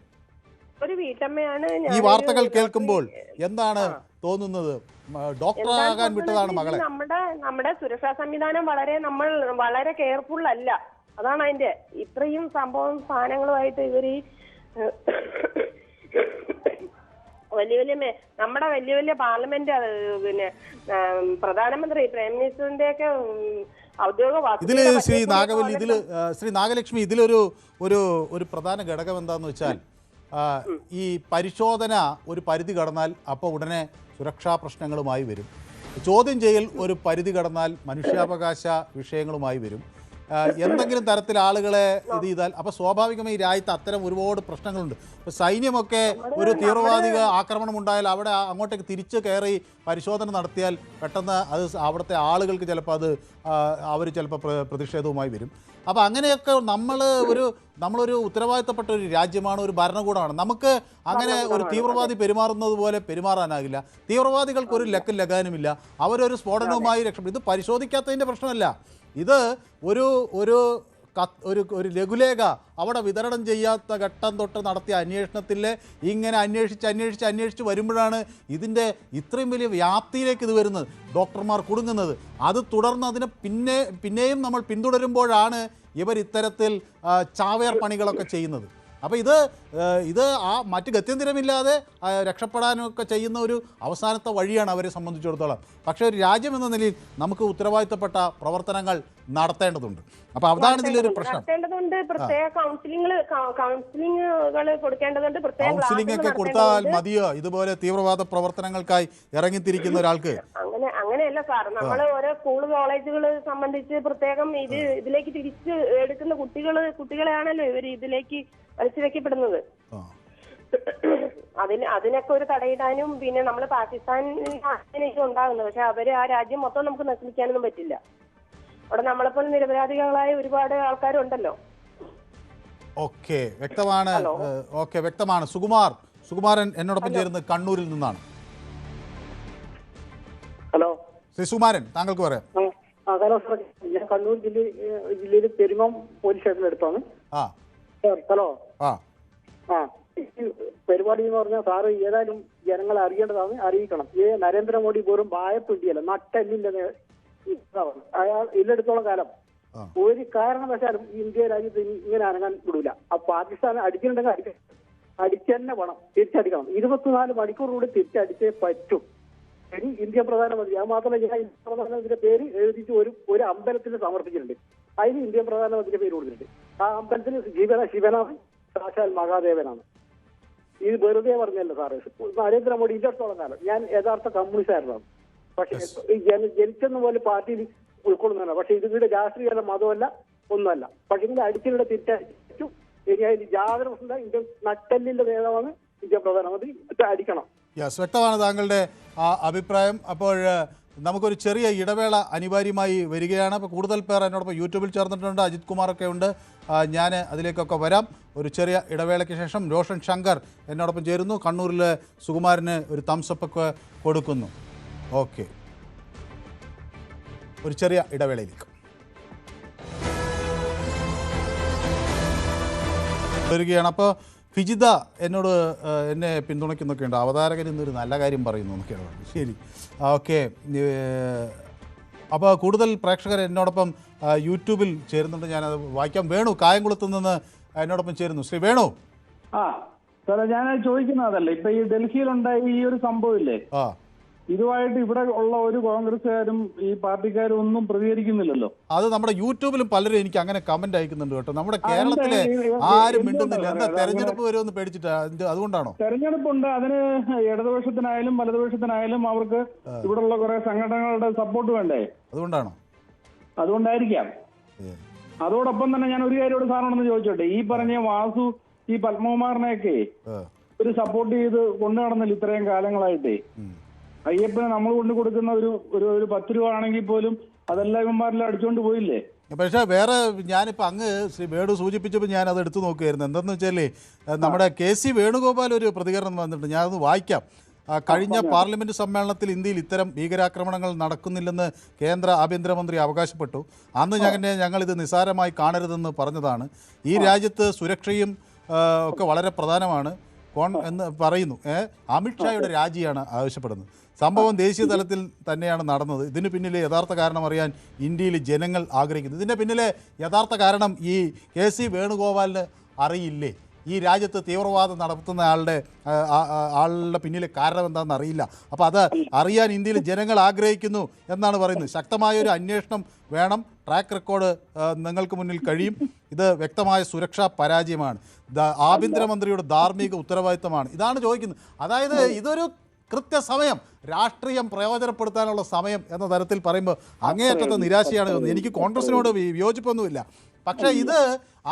ഒരു വീട്ടമ്മയാണ്. ഈ വാർത്തകൾ കേൾക്കുമ്പോൾ എന്താണ് തോന്നുന്നത്? ഡോക്ടറാകാൻ വിട്ടതാണ് മകളെ. നമ്മുടെ സുരക്ഷാ സംവിധാനം വളരെ കെയർഫുൾ അല്ല. അതാണ് അതിന്റെ ഇത്രയും സാധനങ്ങളുമായിട്ട് ഇവര് നമ്മുടെ വലിയ പാർലമെന്റ്, പിന്നെ പ്രധാനമന്ത്രി, പ്രൈം മിനിസ്റ്ററിന്റെ ഒക്കെ ഇതില് ശ്രീ നാഗലക്ഷ്മി ഇതിലൊരു പ്രധാന ഘടകം എന്താന്ന് വെച്ചാൽ, ഈ പരിശോധന ഒരു പരിധി കടന്നാൽ അപ്പോൾ ഉടനെ സുരക്ഷാ പ്രശ്നങ്ങളുമായി വരും. ചോദ്യം ചെയ്യൽ ഒരു പരിധി കടന്നാൽ മനുഷ്യാവകാശ വിഷയങ്ങളുമായി വരും. എന്തെങ്കിലും തരത്തിൽ ആളുകളെ ഇത് ചെയ്താൽ അപ്പോൾ സ്വാഭാവികമായി ഈ രാജ്യത്ത് അത്തരം ഒരുപാട് പ്രശ്നങ്ങളുണ്ട്. ഇപ്പോൾ സൈന്യമൊക്കെ ഒരു തീവ്രവാദിക ആക്രമണം ഉണ്ടായാൽ അവിടെ അങ്ങോട്ടേക്ക് തിരിച്ച് കയറി പരിശോധന നടത്തിയാൽ പെട്ടെന്ന് അത് അവിടുത്തെ ആളുകൾക്ക് ചിലപ്പോൾ അവർ ചിലപ്പോൾ പ്രതിഷേധവുമായി വരും. അപ്പോൾ അങ്ങനെയൊക്കെ നമ്മളൊരു ഉത്തരവാദിത്തപ്പെട്ട ഒരു രാജ്യമാണ്, ഒരു ഭരണകൂടമാണ്. നമുക്ക് അങ്ങനെ ഒരു തീവ്രവാദി പെരുമാറുന്നത് പോലെ പെരുമാറാനാകില്ല. തീവ്രവാദികൾക്ക് ഒരു ലക്കും ലഗാനുമില്ല. അവരൊരു സ്ഫോടനവുമായി രക്ഷപ്പെടും. ഇത് പരിശോധിക്കാത്തതിൻ്റെ പ്രശ്നമല്ല. ഇത് ഒരു ലഘുലേഖ അവിടെ വിതരണം ചെയ്യാത്ത ഘട്ടം തൊട്ട് നടത്തിയ അന്വേഷണത്തിൽ ഇങ്ങനെ അന്വേഷിച്ച് വരുമ്പോഴാണ് ഇതിൻ്റെ ഇത്രയും വലിയ വ്യാപ്തിയിലേക്ക് ഇത് വരുന്നത്, ഡോക്ടർമാർ കുടുങ്ങുന്നത്. അത് തുടർന്ന് അതിനെ പിന്നെയും നമ്മൾ പിന്തുടരുമ്പോഴാണ് ഇവർ ഇത്തരത്തിൽ ചാവേർ പണികളൊക്കെ ചെയ്യുന്നത്. അപ്പോൾ ഇത് മറ്റ് ഗത്യന്തരമില്ലാതെ രക്ഷപ്പെടാനൊക്കെ ചെയ്യുന്ന ഒരു അവസാനത്തെ വഴിയാണ് അവരെ സംബന്ധിച്ചിടത്തോളം. പക്ഷേ ഒരു രാജ്യം എന്ന നിലയിൽ നമുക്ക് ഉത്തരവാദിത്തപ്പെട്ട പ്രവർത്തനങ്ങൾ നടത്തേണ്ടതുണ്ട്. അപ്പോൾ അതാണ് ഇതിലൊരു പ്രശ്നം. കൗൺസിലിംഗ് ഒക്കെ കൊടുത്താൽ മതിയോ ഇതുപോലെ തീവ്രവാദ പ്രവർത്തനങ്ങൾക്കായി ഇറങ്ങിത്തിരിക്കുന്ന ഒരാൾക്ക്? അങ്ങനെയല്ല സാർ, നമ്മൾ ഓരോ സ്കൂൾ കോളേജുകൾ സംബന്ധിച്ച് പ്രത്യേകം ഇതിലേക്ക് തിരിച്ച് എടുക്കുന്ന കുട്ടികളെയാണല്ലോ ഇവർ ഇതിലേക്ക് വലിച്ചു വെക്കപ്പെടുന്നത്. അതിനൊക്കെ ഒരു തടയിടാനും പിന്നെ നമ്മൾ പാകിസ്ഥാനിൽ ഉണ്ടാകുന്നത്. പക്ഷെ അവര് ആ രാജ്യം മൊത്തം നമുക്ക് നശിപ്പിക്കാനൊന്നും പറ്റില്ല. അവിടെ നമ്മളെപ്പോലെ നിരപരാധികളായ ഒരുപാട് ആൾക്കാരുണ്ടല്ലോ. ഓക്കെ, വ്യക്തമാണ്. സുകുമാരൻ എന്നോടൊപ്പം ചേരുന്നത് കണ്ണൂരിൽ നിന്നാണ്. ഹലോ ശ്രീ സുകുമാരൻ, താങ്കൾക്ക് പറയാം. ഹലോ സാർ, ഞാൻ കണ്ണൂർ ജില്ലയിൽ പെരുമം പോലീസ് സ്റ്റേഷനിലെടുത്താണ്. ഹലോ, പരിപാടി എന്ന് പറഞ്ഞാൽ സാറ് ഏതായാലും ജനങ്ങളെ അറിയേണ്ടതാണ്, അറിയിക്കണം. നരേന്ദ്രമോദി വെറും വായപ്പിണ്ടിയല്ല, നട്ടെല്ലിന്റെ അയാൾ ഇല്ലെടുത്തോളം കാലം ഒരു കാരണവശാലും ഇന്ത്യ രാജ്യത്ത് ഇങ്ങനെ അനങ്ങാൻ വിടൂല. പാകിസ്ഥാൻ അടിച്ചിട്ടുണ്ടെങ്കിൽ അടിച്ചന്നെ വേണം, തിരിച്ചടിക്കണം. 24 മണിക്കൂർ കൂടി തിരിച്ചടിച്ചേ പറ്റും. ഇനി ഇന്ത്യ പ്രധാനമന്ത്രി, അത് മാത്രമല്ല ഞാൻ ഇന്ത്യ പ്രധാനമന്ത്രിയുടെ പേര് എഴുതിച്ച് ഒരു അമ്പലത്തിന് സമർപ്പിച്ചിട്ടുണ്ട്. അതിന് ഇന്ത്യൻ പ്രധാനമന്ത്രിയുടെ പേര് കൊടുത്തിട്ടുണ്ട്. ആ അമ്പലത്തിന് ശിവനാണ്, സാക്ഷാൽ മഹാദേവനാണ്. ഇത് വെറുതെ പറഞ്ഞല്ലോ സാറ്. നരേന്ദ്രമോദി ഇല്ലത്തോളം കാലം ഞാൻ യഥാർത്ഥ കമ്മ്യൂണിസ്റ്റായിരുന്നു. പക്ഷെ ജനിച്ചെന്ന പോലെ പാർട്ടിയിൽ ഉൾക്കൊള്ളുന്നതാണ്. പക്ഷെ ഇതിവിടെ രാഷ്ട്രീയമല്ല, മതമല്ല, ഒന്നുമല്ല. പക്ഷെ ഇതിന്റെ അടിച്ചിലൂടെ തിരിച്ചു ഇനി അതിന് യാതൊരു പ്രശ്നമില്ല. ഇന്ത്യൻ നട്ടെല്ലിന്റെ നേതാവാണ് ഇന്ത്യ പ്രധാനമന്ത്രി, അടിക്കണം. വ്യക്തമാണ് താങ്കളുടെ അഭിപ്രായം. അപ്പോൾ നമുക്കൊരു ചെറിയ ഇടവേള അനിവാര്യമായി വരികയാണ്. അപ്പോൾ കൂടുതൽ പേർ എന്നോടൊപ്പം യൂട്യൂബിൽ ചേർന്നിട്ടുണ്ട്, അജിത് കുമാറൊക്കെ ഉണ്ട്. ഞാൻ അതിലേക്കൊക്കെ വരാം. ഒരു ചെറിയ ഇടവേളയ്ക്ക് ശേഷം രോഷൻ ശങ്കർ എന്നോടൊപ്പം ചേരുന്നു. കണ്ണൂരിലെ സുകുമാരന് ഒരു തംസപ്പ് ഒക്കെ കൊടുക്കുന്നു. ഓക്കെ, ഒരു ചെറിയ ഇടവേളയിലേക്ക് വരികയാണ്. അപ്പോൾ ഫിജിത എന്നെ പിന്തുണയ്ക്കുന്നൊക്കെ ഉണ്ട്. അവതാരകൻ ഇന്നൊരു നല്ല കാര്യം പറയുന്നു എന്നൊക്കെയാണ്. ശരി, ഓക്കെ. അപ്പോൾ കൂടുതൽ പ്രേക്ഷകർ എന്നോടൊപ്പം യൂട്യൂബിൽ ചേരുന്നുണ്ട്, ഞാനത് വായിക്കാം. വേണു കായംകുളത്ത് നിന്ന് എന്നോടൊപ്പം ചേരുന്നു. ശ്രീ വേണു. സാറേ, ഞാൻ ചോദിക്കുന്ന അതല്ല, ഇപ്പൊ ഈ ഡൽഹിയിലുണ്ടായ ഈ ഒരു സംഭവം ഇല്ലേ, ഇതുമായിട്ട് ഇവിടെ ഉള്ള ഒരു കോൺഗ്രസ്സുകാരും ഈ പാർട്ടിക്കാരും ഒന്നും പ്രതികരിക്കുന്നില്ലല്ലോ. അത് നമ്മുടെ യൂട്യൂബിലും പലരും എനിക്ക് അങ്ങനെ കമന്റ് അയക്കുന്നുണ്ട് കേട്ടോ. നമ്മുടെ കേരളത്തിലെ ആരും മിണ്ടുന്നില്ല. എന്താ തെരഞ്ഞെടുപ്പ് വരുമെന്ന് പേടിച്ചിട്ടാ? അതുകൊണ്ടാണോ? തെരഞ്ഞെടുപ്പുണ്ട്, അതിന് ഇടതുപക്ഷത്തിനായാലും വലതുപക്ഷത്തിനായാലും അവർക്ക് ഇവിടെയുള്ള കുറെ സംഘടനകളുടെ സപ്പോർട്ട് വേണ്ടേ? അതുകൊണ്ടാണോ? അതുകൊണ്ടായിരിക്കാം. അതോടൊപ്പം തന്നെ ഞാൻ ഒരു കാര്യം സാറിനോടൊന്ന് ചോദിച്ചോട്ടെ, ഈ പറഞ്ഞ വാസു ഈ പത്മകുമാറിനെയൊക്കെ ഒരു സപ്പോർട്ട് ചെയ്ത് കൊണ്ടു നടന്നില്ല ഇത്രയും കാലങ്ങളായിട്ടേ. അയ്യപ്പന് നമ്മൾ കൊണ്ടു കൊടുക്കുന്ന ഒരു 10 രൂപ ആണെങ്കിൽ പോലും അതെല്ലാം ഇവന്മാരെല്ലാം അടിച്ചോണ്ട് പോയില്ലേ? പക്ഷേ വേറെ ഞാനിപ്പോൾ അങ്ങ് ശ്രീ വേണു സൂചിപ്പിച്ചപ്പോൾ ഞാൻ അത് എടുത്തു നോക്കുകയായിരുന്നു. എന്താണെന്ന് വെച്ചാൽ നമ്മുടെ KC വേണുഗോപാൽ ഒരു പ്രതികരണം വന്നിട്ടുണ്ട്, ഞാനത് വായിക്കാം. കഴിഞ്ഞ പാർലമെന്റ് സമ്മേളനത്തിൽ ഇന്ത്യയിൽ ഇത്തരം ഭീകരാക്രമണങ്ങൾ നടക്കുന്നില്ലെന്ന് കേന്ദ്ര ആഭ്യന്തരമന്ത്രി അവകാശപ്പെട്ടു. അന്ന് ഞങ്ങളിത് നിസ്സാരമായി കാണരുതെന്ന് പറഞ്ഞതാണ്. ഈ രാജ്യത്ത് സുരക്ഷയും ഒക്കെ വളരെ പ്രധാനമാണ് എന്ന് പറയുന്നു. അമിത്ഷായുടെ രാജിയാണ് ആവശ്യപ്പെടുന്നത്. സംഭവം ദേശീയ തലത്തിൽ തന്നെയാണ് നടന്നത്. ഇതിന് പിന്നിലെ യഥാർത്ഥ കാരണം അറിയാൻ ഇന്ത്യയിൽ ജനങ്ങൾ ആഗ്രഹിക്കുന്നു. ഇതിൻ്റെ പിന്നിലെ യഥാർത്ഥ കാരണം ഈ KC വേണുഗോപാലിന് അറിയില്ലേ? ഈ രാജ്യത്ത് തീവ്രവാദം നടത്തുന്ന ആളുടെ പിന്നിലെ കാരണം എന്താണെന്ന് അറിയില്ല. അപ്പോൾ അത് അറിയാൻ ഇന്ത്യയിൽ ജനങ്ങൾ ആഗ്രഹിക്കുന്നു എന്നാണ് പറയുന്നത്. ശക്തമായൊരു അന്വേഷണം വേണം. ട്രാക്ക് റെക്കോർഡ് നിങ്ങൾക്ക് മുന്നിൽ കഴിയും. ഇത് വ്യക്തമായ സുരക്ഷാ പരാജയമാണ്. ആഭ്യന്തരമന്ത്രിയുടെ ധാർമ്മിക ഉത്തരവാദിത്തമാണ്. ഇതാണ് ചോദിക്കുന്നത്. അതായത് ഇതൊരു കൃത്യസമയം രാഷ്ട്രീയം പ്രയോജനപ്പെടുത്താനുള്ള സമയം എന്ന തരത്തിൽ പറയുമ്പോൾ അങ്ങേയറ്റത്തെ നിരാശയാണ് തോന്നുന്നത്. എനിക്ക് കോൺഗ്രസിനോട് വിയോജിപ്പൊന്നുമില്ല. പക്ഷേ ഇത്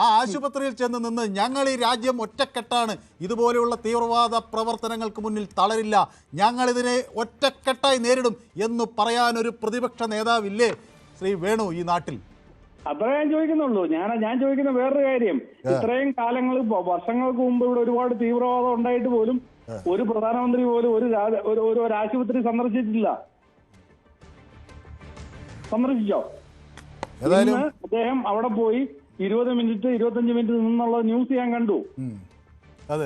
ആ ആശുപത്രിയിൽ ചെന്ന് നിന്ന് ഞങ്ങൾ ഈ രാജ്യം ഒറ്റക്കെട്ടാണ്, ഇതുപോലെയുള്ള തീവ്രവാദ പ്രവർത്തനങ്ങൾക്ക് മുന്നിൽ തളരില്ല, ഞങ്ങളിതിനെ ഒറ്റക്കെട്ടായി നേരിടും എന്ന് പറയാനൊരു പ്രതിപക്ഷ നേതാവില്ലേ ശ്രീ വേണു ഈ നാട്ടിൽ? അത്രേ ഞാൻ ചോദിക്കുന്നുള്ളൂ. ഞാൻ ചോദിക്കുന്ന വേറൊരു കാര്യം, ഇത്രയും കാലങ്ങൾ വർഷങ്ങൾക്ക് മുമ്പ് ഇവിടെ ഒരുപാട് തീവ്രവാദം ഉണ്ടായിട്ട് പോലും ഒരു പ്രധാനമന്ത്രി പോലും ഒരു ആശുപത്രി സന്ദർശിച്ചിട്ടില്ല. സന്ദർശിച്ചോ? അദ്ദേഹം അവിടെ പോയി 20 മിനിറ്റ് 25 മിനിറ്റ് നിന്നുള്ള ന്യൂസ് ഞാൻ കണ്ടു. അത്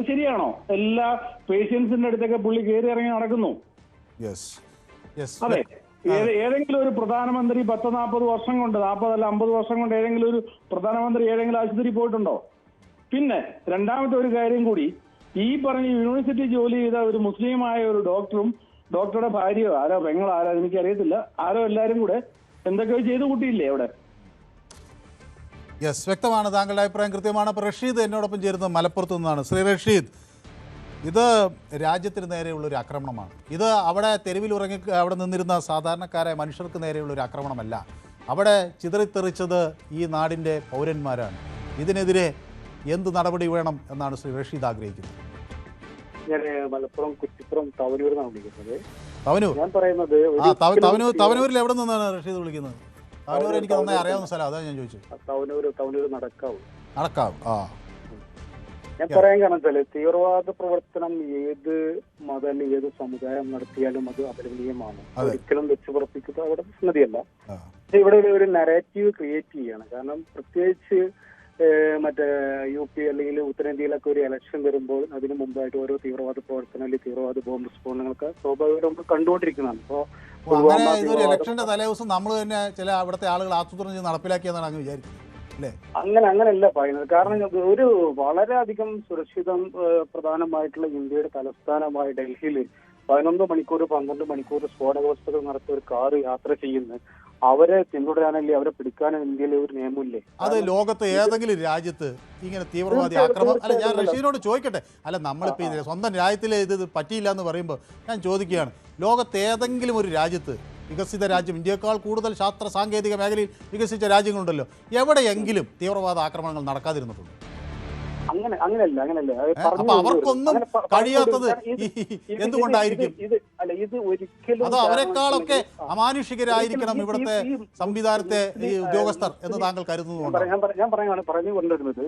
ശരിയാണോ? എല്ലാ പേഷ്യൻസിന്റെ അടുത്തൊക്കെ പുള്ളി കയറി ഇറങ്ങി നടക്കുന്നു. അതെ, ഏതെങ്കിലും ഒരു പ്രധാനമന്ത്രി 10-40 വർഷം കൊണ്ട്, 40 അല്ല 50 വർഷം കൊണ്ട് ഏതെങ്കിലും ഒരു പ്രധാനമന്ത്രി ഏതെങ്കിലും ആശുപത്രി പോയിട്ടുണ്ടോ? പിന്നെ രണ്ടാമത്തെ ഒരു കാര്യം കൂടി, ഈ പറഞ്ഞ യൂണിവേഴ്സിറ്റി ജോലി ചെയ്ത ഒരു മുസ്ലിമായ ഒരു ഡോക്ടറും ഡോക്ടറുടെ ഭാര്യയോ ആരോ പെങ്ങളോ ആരോ എനിക്കറിയത്തില്ല, ആരോ എല്ലാവരും കൂടെ എന്തൊക്കെയോ ചെയ്തു കൂട്ടിയില്ലേ അവിടെ? യെസ്, വ്യക്തമാണ്. താങ്കളുടെ അഭിപ്രായം കൃത്യമാണ്. അപ്പോൾ റഷീദ് എന്നോടൊപ്പം ചേരുന്നത് മലപ്പുറത്തു നിന്നാണ്. ശ്രീ റഷീദ്, ഇത് രാജ്യത്തിന് നേരെയുള്ളൊരു ആക്രമണമാണ്. ഇത് അവിടെ തെരുവിലിറങ്ങി അവിടെ നിന്നിരുന്ന സാധാരണക്കാരായ മനുഷ്യർക്ക് നേരെയുള്ളൊരു ആക്രമണമല്ല. അവിടെ ചിതറിത്തെറിച്ചത് ഈ നാടിൻ്റെ പൗരന്മാരാണ്. ഇതിനെതിരെ എന്ത് നടപടി വേണം എന്നാണ് ശ്രീ റഷീദ് ആഗ്രഹിക്കുന്നത്? ഞാൻ മലപ്പുറം കുറ്റിപ്പുറം തവനൂരിനാണ് വിളിക്കുന്നത്. തവനൂർ? ഞാൻ പറയുന്നത് തവനൂരിൽ എവിടെ നിന്നാണ് റഷീദ് വിളിക്കുന്നത്? തവനൂർ എനിക്ക് നന്നായി അറിയാവുന്ന സ്ഥലം, അതാണ് ഞാൻ ചോദിച്ചത്. തവനൂർ നടക്കാവ്. ഞാൻ പറയാൻ കാരണം വെച്ചാല് തീവ്രവാദ പ്രവർത്തനം ഏത് മത അല്ലെങ്കിൽ ഏത് സമുദായം നടത്തിയാലും അത് അപലപനീയമാണ്. ഒരിക്കലും വെച്ച് പുറപ്പിക്കുന്നത് അവിടെ സംഗതിയല്ല. ഇവിടെ ഒരു നരേറ്റീവ് ക്രിയേറ്റ് ചെയ്യാണ്. കാരണം പ്രത്യേകിച്ച് മറ്റേ UP അല്ലെങ്കിൽ ഉത്തരേന്ത്യയിലൊക്കെ ഒരു ഇലക്ഷൻ വരുമ്പോൾ അതിന് മുമ്പായിട്ട് ഓരോ തീവ്രവാദ പ്രവർത്തനം അല്ലെങ്കിൽ തീവ്രവാദ ബോംബ് സ്ഫോടനങ്ങളൊക്കെ സ്വാഭാവികമായിട്ട് നമ്മൾ കണ്ടുകൊണ്ടിരിക്കുന്നതാണ്. അപ്പോൾ ഇലക്ഷന്റെ തലേദിവസം നമ്മൾ തന്നെ ചില അവിടുത്തെ ആളുകൾ ആസൂത്രണം ചെയ്ത് നടപ്പിലാക്കിയെന്നാണ് അങ്ങ് വിചാരിക്കുന്നത് അല്ലേ? അങ്ങനെയല്ല പറയുന്നത്. കാരണം ഒരു വളരെയധികം സുരക്ഷിതം പ്രധാനമായിട്ടുള്ള ഇന്ത്യയുടെ തലസ്ഥാനമായ ഡൽഹിയിൽ 11 മണിക്കൂർ 12 മണിക്കൂർ സ്ഫോടക വസ്തുക്കൾ നടത്തിയ ഒരു കാറ് യാത്ര ചെയ്യുന്ന അവരെ പിന്തുടരാനല്ലേ അവരെ പിടിക്കാനും ഇന്ത്യയിലെ ഒരു നിയമമില്ലേ? അത് ലോകത്ത് ഏതെങ്കിലും രാജ്യത്ത് ഇങ്ങനെ തീവ്രവാദി ആക്രമണം? അല്ല, ഞാൻ റഷീദിനോട് ചോദിക്കട്ടെ. അല്ല, നമ്മളിപ്പോൾ സ്വന്തം രാജ്യത്തിൽ ഇത് പറ്റിയില്ല എന്ന് പറയുമ്പോൾ ഞാൻ ചോദിക്കുകയാണ്, ലോകത്ത് ഏതെങ്കിലും ഒരു രാജ്യത്ത്, വികസിത രാജ്യം, ഇന്ത്യയേക്കാൾ കൂടുതൽ ശാസ്ത്ര സാങ്കേതിക മേഖലയിൽ വികസിച്ച രാജ്യങ്ങളുണ്ടല്ലോ, എവിടെയെങ്കിലും തീവ്രവാദ ആക്രമണങ്ങൾ നടക്കാതിരുന്നിട്ടുണ്ട്? അങ്ങനെയല്ല. അപ്പൊ അവർക്കൊന്നും കഴിയാത്തത് എന്തുകൊണ്ടായിരിക്കും? ഇത് ഒരിക്കലും അതോ അവരെക്കാളൊക്കെ അമാനുഷികരായിരിക്കണം ഇവിടുത്തെ സംവിധാനത്തെ ഈ ഉദ്യോഗസ്ഥർ എന്ന് താങ്കൾ കരുതുന്നു? ഞാൻ പറഞ്ഞു കൊണ്ടിരുന്നത്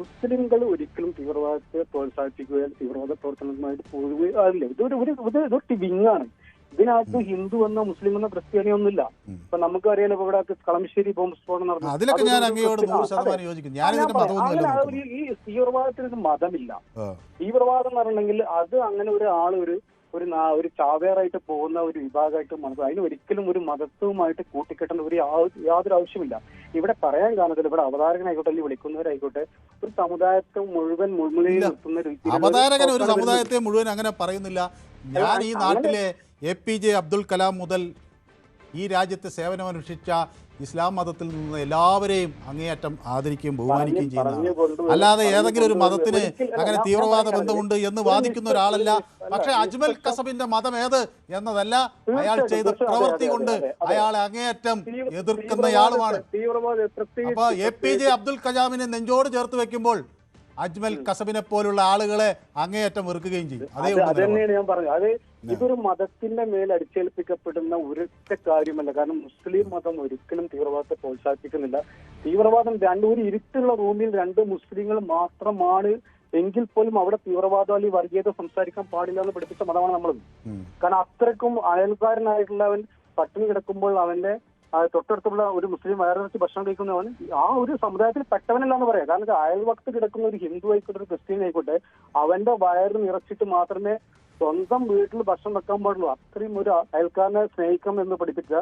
മുസ്ലിംകൾ ഒരിക്കലും തീവ്രവാദത്തെ പ്രോത്സാഹിപ്പിക്കുകയോ തീവ്രവാദ പ്രവർത്തനങ്ങളുമായിട്ട് പോവുകയോ അല്ല. ഇതൊരു വിങ്ങാണ്. ഇതിനകത്ത് ഹിന്ദു എന്നോ മുസ്ലിം എന്നോ ക്രിസ്ത്യാനി ഒന്നുമില്ല. ഇപ്പൊ നമുക്കറിയാലോ ഇവിടെ കളമശ്ശേരി ബോംബ് സ്ഫോടനം നടന്നു. അതിലൊക്കെ ഞാൻ അങ്ങയോട് 100% യോജിക്കുന്നു. ഈ തീവ്രവാദത്തിന് മതമില്ല. തീവ്രവാദം എന്ന് പറഞ്ഞെങ്കിൽ അത് അങ്ങനെ ഒരാൾ ഒരു ഒരു ചാവേറായിട്ട് പോകുന്ന ഒരു വിഭാഗമായിട്ട് മനസ്സിലാക്കും. അതിന് ഒരിക്കലും ഒരു മതത്വവുമായിട്ട് കൂട്ടിക്കെട്ടേണ്ട യാതൊരു ആവശ്യമില്ല. ഇവിടെ പറയാൻ കാണത്തില്ല. ഇവിടെ അവതാരകനായിക്കോട്ടെ അല്ലെങ്കിൽ വിളിക്കുന്നവരായിക്കോട്ടെ ഒരു സമുദായത്തെ മുഴുവൻ മുൾമുനയിൽ നിർത്തുന്ന രീതിയിൽ അവതാരകൻ ഒരു സമുദായത്തെ മുഴുവൻ അങ്ങനെ പറയുന്നില്ല. ഞാൻ ഈ നാട്ടിലെ APJ അബ്ദുൽ കലാം മുതൽ ഈ രാജ്യത്തെ സേവനമനുഷ്ഠിച്ച ഇസ്ലാം മതത്തിൽ നിന്ന് എല്ലാവരെയും അങ്ങേയറ്റം ആദരിക്കുകയും ബഹുമാനിക്കുകയും ചെയ്യുന്നതാണ്. അല്ലാതെ ഏതെങ്കിലും ഒരു മതത്തിന് അങ്ങനെ തീവ്രവാദ ബന്ധമുണ്ട് എന്ന് വാദിക്കുന്ന ഒരാളല്ല. പക്ഷെ അജ്മൽ കസബിന്റെ മതം ഏത് എന്നതല്ല, അയാൾ ചെയ്ത പ്രവൃത്തി കൊണ്ട് അയാളെ അങ്ങേയറ്റം എതിർക്കുന്നയാളുമാണ്. അപ്പൊ APJ അബ്ദുൽ കലാമിനെ നെഞ്ചോട് ചേർത്ത് വെക്കുമ്പോൾ അജ്മൽ കസബിനെ പോലുള്ള ആളുകളെ അങ്ങേയറ്റം വെറുക്കുകയും ചെയ്യും. അതന്നെയാണ് ഞാൻ പറഞ്ഞത്. അത് ഇതൊരു മതത്തിന്റെ മേൽ അടിച്ചേൽപ്പിക്കപ്പെടുന്ന ഒരൊറ്റ കാര്യമല്ല. കാരണം മുസ്ലിം മതം ഒരിക്കലും തീവ്രവാദത്തെ പ്രോത്സാഹിപ്പിക്കുന്നില്ല. തീവ്രവാദം ഒരു ഇരുട്ടുള്ള റൂമിൽ 2 മുസ്ലിങ്ങൾ മാത്രമാണ് എങ്കിൽ പോലും അവിടെ തീവ്രവാദം അല്ലെങ്കിൽ വർഗീയത സംസാരിക്കാൻ പാടില്ല എന്ന് പഠിപ്പിച്ച മതമാണ് നമ്മൾ. കാരണം അത്രക്കും അയൽക്കാരനായിട്ടുള്ളവൻ പട്ടിണി കിടക്കുമ്പോൾ അവന്റെ തൊട്ടടുത്തുള്ള ഒരു മുസ്ലിം വയറ് വെച്ച് ഭക്ഷണം കഴിക്കുന്നവൻ ആ ഒരു സമുദായത്തിൽ പെട്ടവനല്ല എന്ന് പറയാം. കാരണം അയൽവക്കത്ത് കിടക്കുന്ന ഒരു ഹിന്ദു ആയിക്കോട്ടെ ഒരു ക്രിസ്ത്യൻ ആയിക്കോട്ടെ അവന്റെ വയറ് നിറച്ചിട്ട് മാത്രമേ സ്വന്തം വീട്ടിൽ ഭക്ഷണം വെക്കാൻ പാടുള്ളൂ. അത്രയും ഒരു അയൽക്കാരനെ സ്നേഹിക്കണം എന്ന് പഠിപ്പിച്ച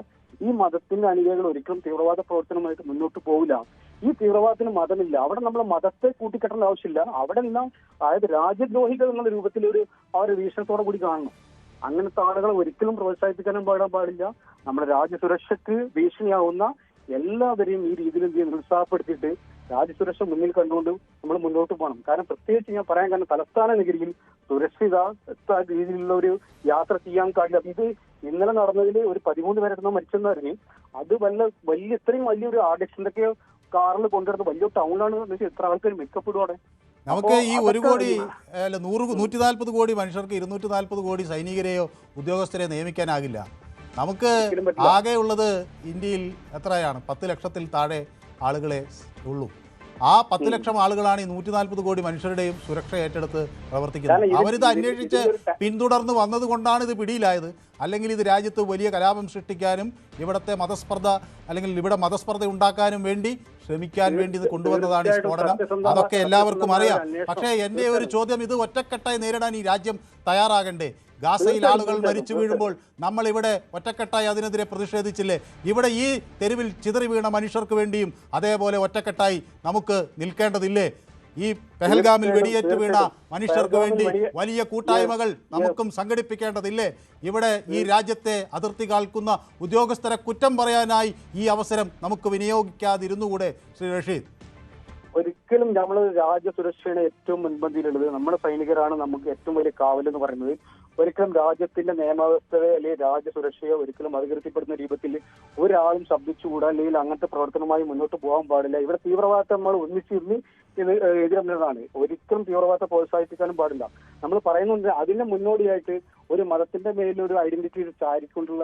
ഈ മതത്തിന്റെ അനുയായികൾ ഒരിക്കലും തീവ്രവാദ പ്രവർത്തനമായിട്ട് മുന്നോട്ട് പോകില്ല. ഈ തീവ്രവാദത്തിന് മതമില്ല. അവിടെ നമ്മൾ മതത്തെ കൂട്ടിക്കെട്ടേണ്ട ആവശ്യമില്ല. അവിടെ എല്ലാം അതായത് രാജ്യദ്രോഹികൾ എന്നുള്ള രൂപത്തിൽ ആ ഒരു വീക്ഷണത്തോടെ കൂടി കാണണം. അങ്ങനത്തെ ആളുകളെ ഒരിക്കലും പ്രോത്സാഹിപ്പിക്കാനും പാടില്ല. നമ്മുടെ രാജ്യസുരക്ഷയ്ക്ക് ഭീഷണിയാവുന്ന എല്ലാവരെയും ഈ രീതിയിൽ നിരുത്സാഹപ്പെടുത്തിയിട്ട് രാജ്യസുരക്ഷ മുന്നിൽ കണ്ടുകൊണ്ട് നമ്മൾ മുന്നോട്ട് പോകണം. കാരണം പ്രത്യേകിച്ച് ഞാൻ പറയാൻ കാരണം തലസ്ഥാന നഗരിയിൽ സുരക്ഷിത രീതിയിലുള്ള ഒരു യാത്ര ചെയ്യാൻ പാടില്ല. ഇത് ഇന്നലെ നടന്നതിൽ ഒരു 13 പേരെടുന്ന മരിച്ചെന്ന് പറഞ്ഞ് അത് ഇത്രയും വലിയൊരു ആർഡിക്സ് എന്തൊക്കെയോ കാറിൽ കൊണ്ടുവരുന്നത് വലിയ ടൗണിലാണ്. എത്ര ആൾക്കാർ മിക്കപ്പെടുവാണ്. നമുക്ക് ഈ 1 കോടി 140 കോടി മനുഷ്യർക്ക് 240 കോടി സൈനികരെയോ ഉദ്യോഗസ്ഥരെയോ നിയമിക്കാനാകില്ല. നമുക്ക് ആകെയുള്ളത് ഇന്ത്യയിൽ എത്രയാണ്? 10 ലക്ഷത്തിൽ താഴെ ആളുകളെ ഉള്ളൂ. ആ 10 ലക്ഷം ആളുകളാണ് ഈ 140 കോടി മനുഷ്യരുടെയും സുരക്ഷ ഏറ്റെടുത്ത് പ്രവർത്തിക്കുന്നത്. അവരിത് അന്വേഷിച്ച് പിന്തുടർന്ന് വന്നത് കൊണ്ടാണ് ഇത് പിടിയിലായത്. അല്ലെങ്കിൽ ഇത് രാജ്യത്ത് വലിയ കലാപം സൃഷ്ടിക്കാനും ഇവിടുത്തെ മതസ്പർദ്ധ അല്ലെങ്കിൽ ഇവിടെ മതസ്പർദ്ധ ഉണ്ടാക്കാനും വേണ്ടി ശ്രമിക്കാൻ വേണ്ടി ഇത് കൊണ്ടുവന്നതാണ് ഈ സ്ഫോടനം. അതൊക്കെ എല്ലാവർക്കും അറിയാം. പക്ഷേ എൻ്റെ ഒരു ചോദ്യം, ഇത് ഒറ്റക്കെട്ടായി നേരിടാൻ ഈ രാജ്യം തയ്യാറാകണ്ടേ? ഗാസയിൽ ആളുകൾ മരിച്ചു വീഴുമ്പോൾ നമ്മൾ ഇവിടെ ഒറ്റക്കെട്ടായി അതിനെതിരെ പ്രതിഷേധിച്ചില്ലേ? ഇവിടെ ഈ തെരുവിൽ ചിതറി വീണ മനുഷ്യർക്ക് വേണ്ടിയും അതേപോലെ ഒറ്റക്കെട്ടായി നമുക്ക് നിൽക്കേണ്ടതില്ലേ? ഈ പെഹൽഗാമിൽ വെടിയേറ്റ് വീണ മനുഷ്യർക്ക് വേണ്ടി വലിയ കൂട്ടായ്മകൾ നമുക്കും സംഘടിപ്പിക്കേണ്ടതില്ലേ? ഇവിടെ ഈ രാജ്യത്തെ അതിർത്തി കാൽക്കുന്ന ഉദ്യോഗസ്ഥരെ കുറ്റം പറയാനായി ഈ അവസരം നമുക്ക് വിനിയോഗിക്കാതിരുന്നുകൂടെ ശ്രീ റഷീദ്? ഒരിക്കലും നമ്മൾ രാജ്യസുരക്ഷയാണ് ഏറ്റവും മുൻപന്തിയിലുള്ളത്. നമ്മുടെ സൈനികരാണ് നമുക്ക് ഏറ്റവും വലിയ കാവലെന്ന് പറയുന്നത്. ഒരിക്കലും രാജ്യത്തിന്റെ നിയമവ്യവസ്ഥയെ അല്ലെങ്കിൽ രാജ്യസുരക്ഷയെ ഒരിക്കലും അധികൃതപ്പെടുന്ന രൂപത്തിൽ ഒരാളും ശബ്ദിച്ചുകൂടാ അല്ലെങ്കിൽ അങ്ങനത്തെ പ്രവർത്തനമായി മുന്നോട്ട് പോകാൻ പാടില്ല. ഇവിടെ തീവ്രവാദത്തെ നമ്മൾ ഒന്നിച്ചിരുന്ന് ഇത് എതിരതാണ്. ഒരിക്കലും തീവ്രവാദത്തെ പ്രോത്സാഹിപ്പിക്കാനും പാടില്ല. നമ്മൾ പറയുന്നുണ്ട് അതിന്റെ മുന്നോടിയായിട്ട് ഒരു മതത്തിന്റെ മേലൊരു ഐഡന്റിറ്റി ചാരിക്കൊണ്ടുള്ള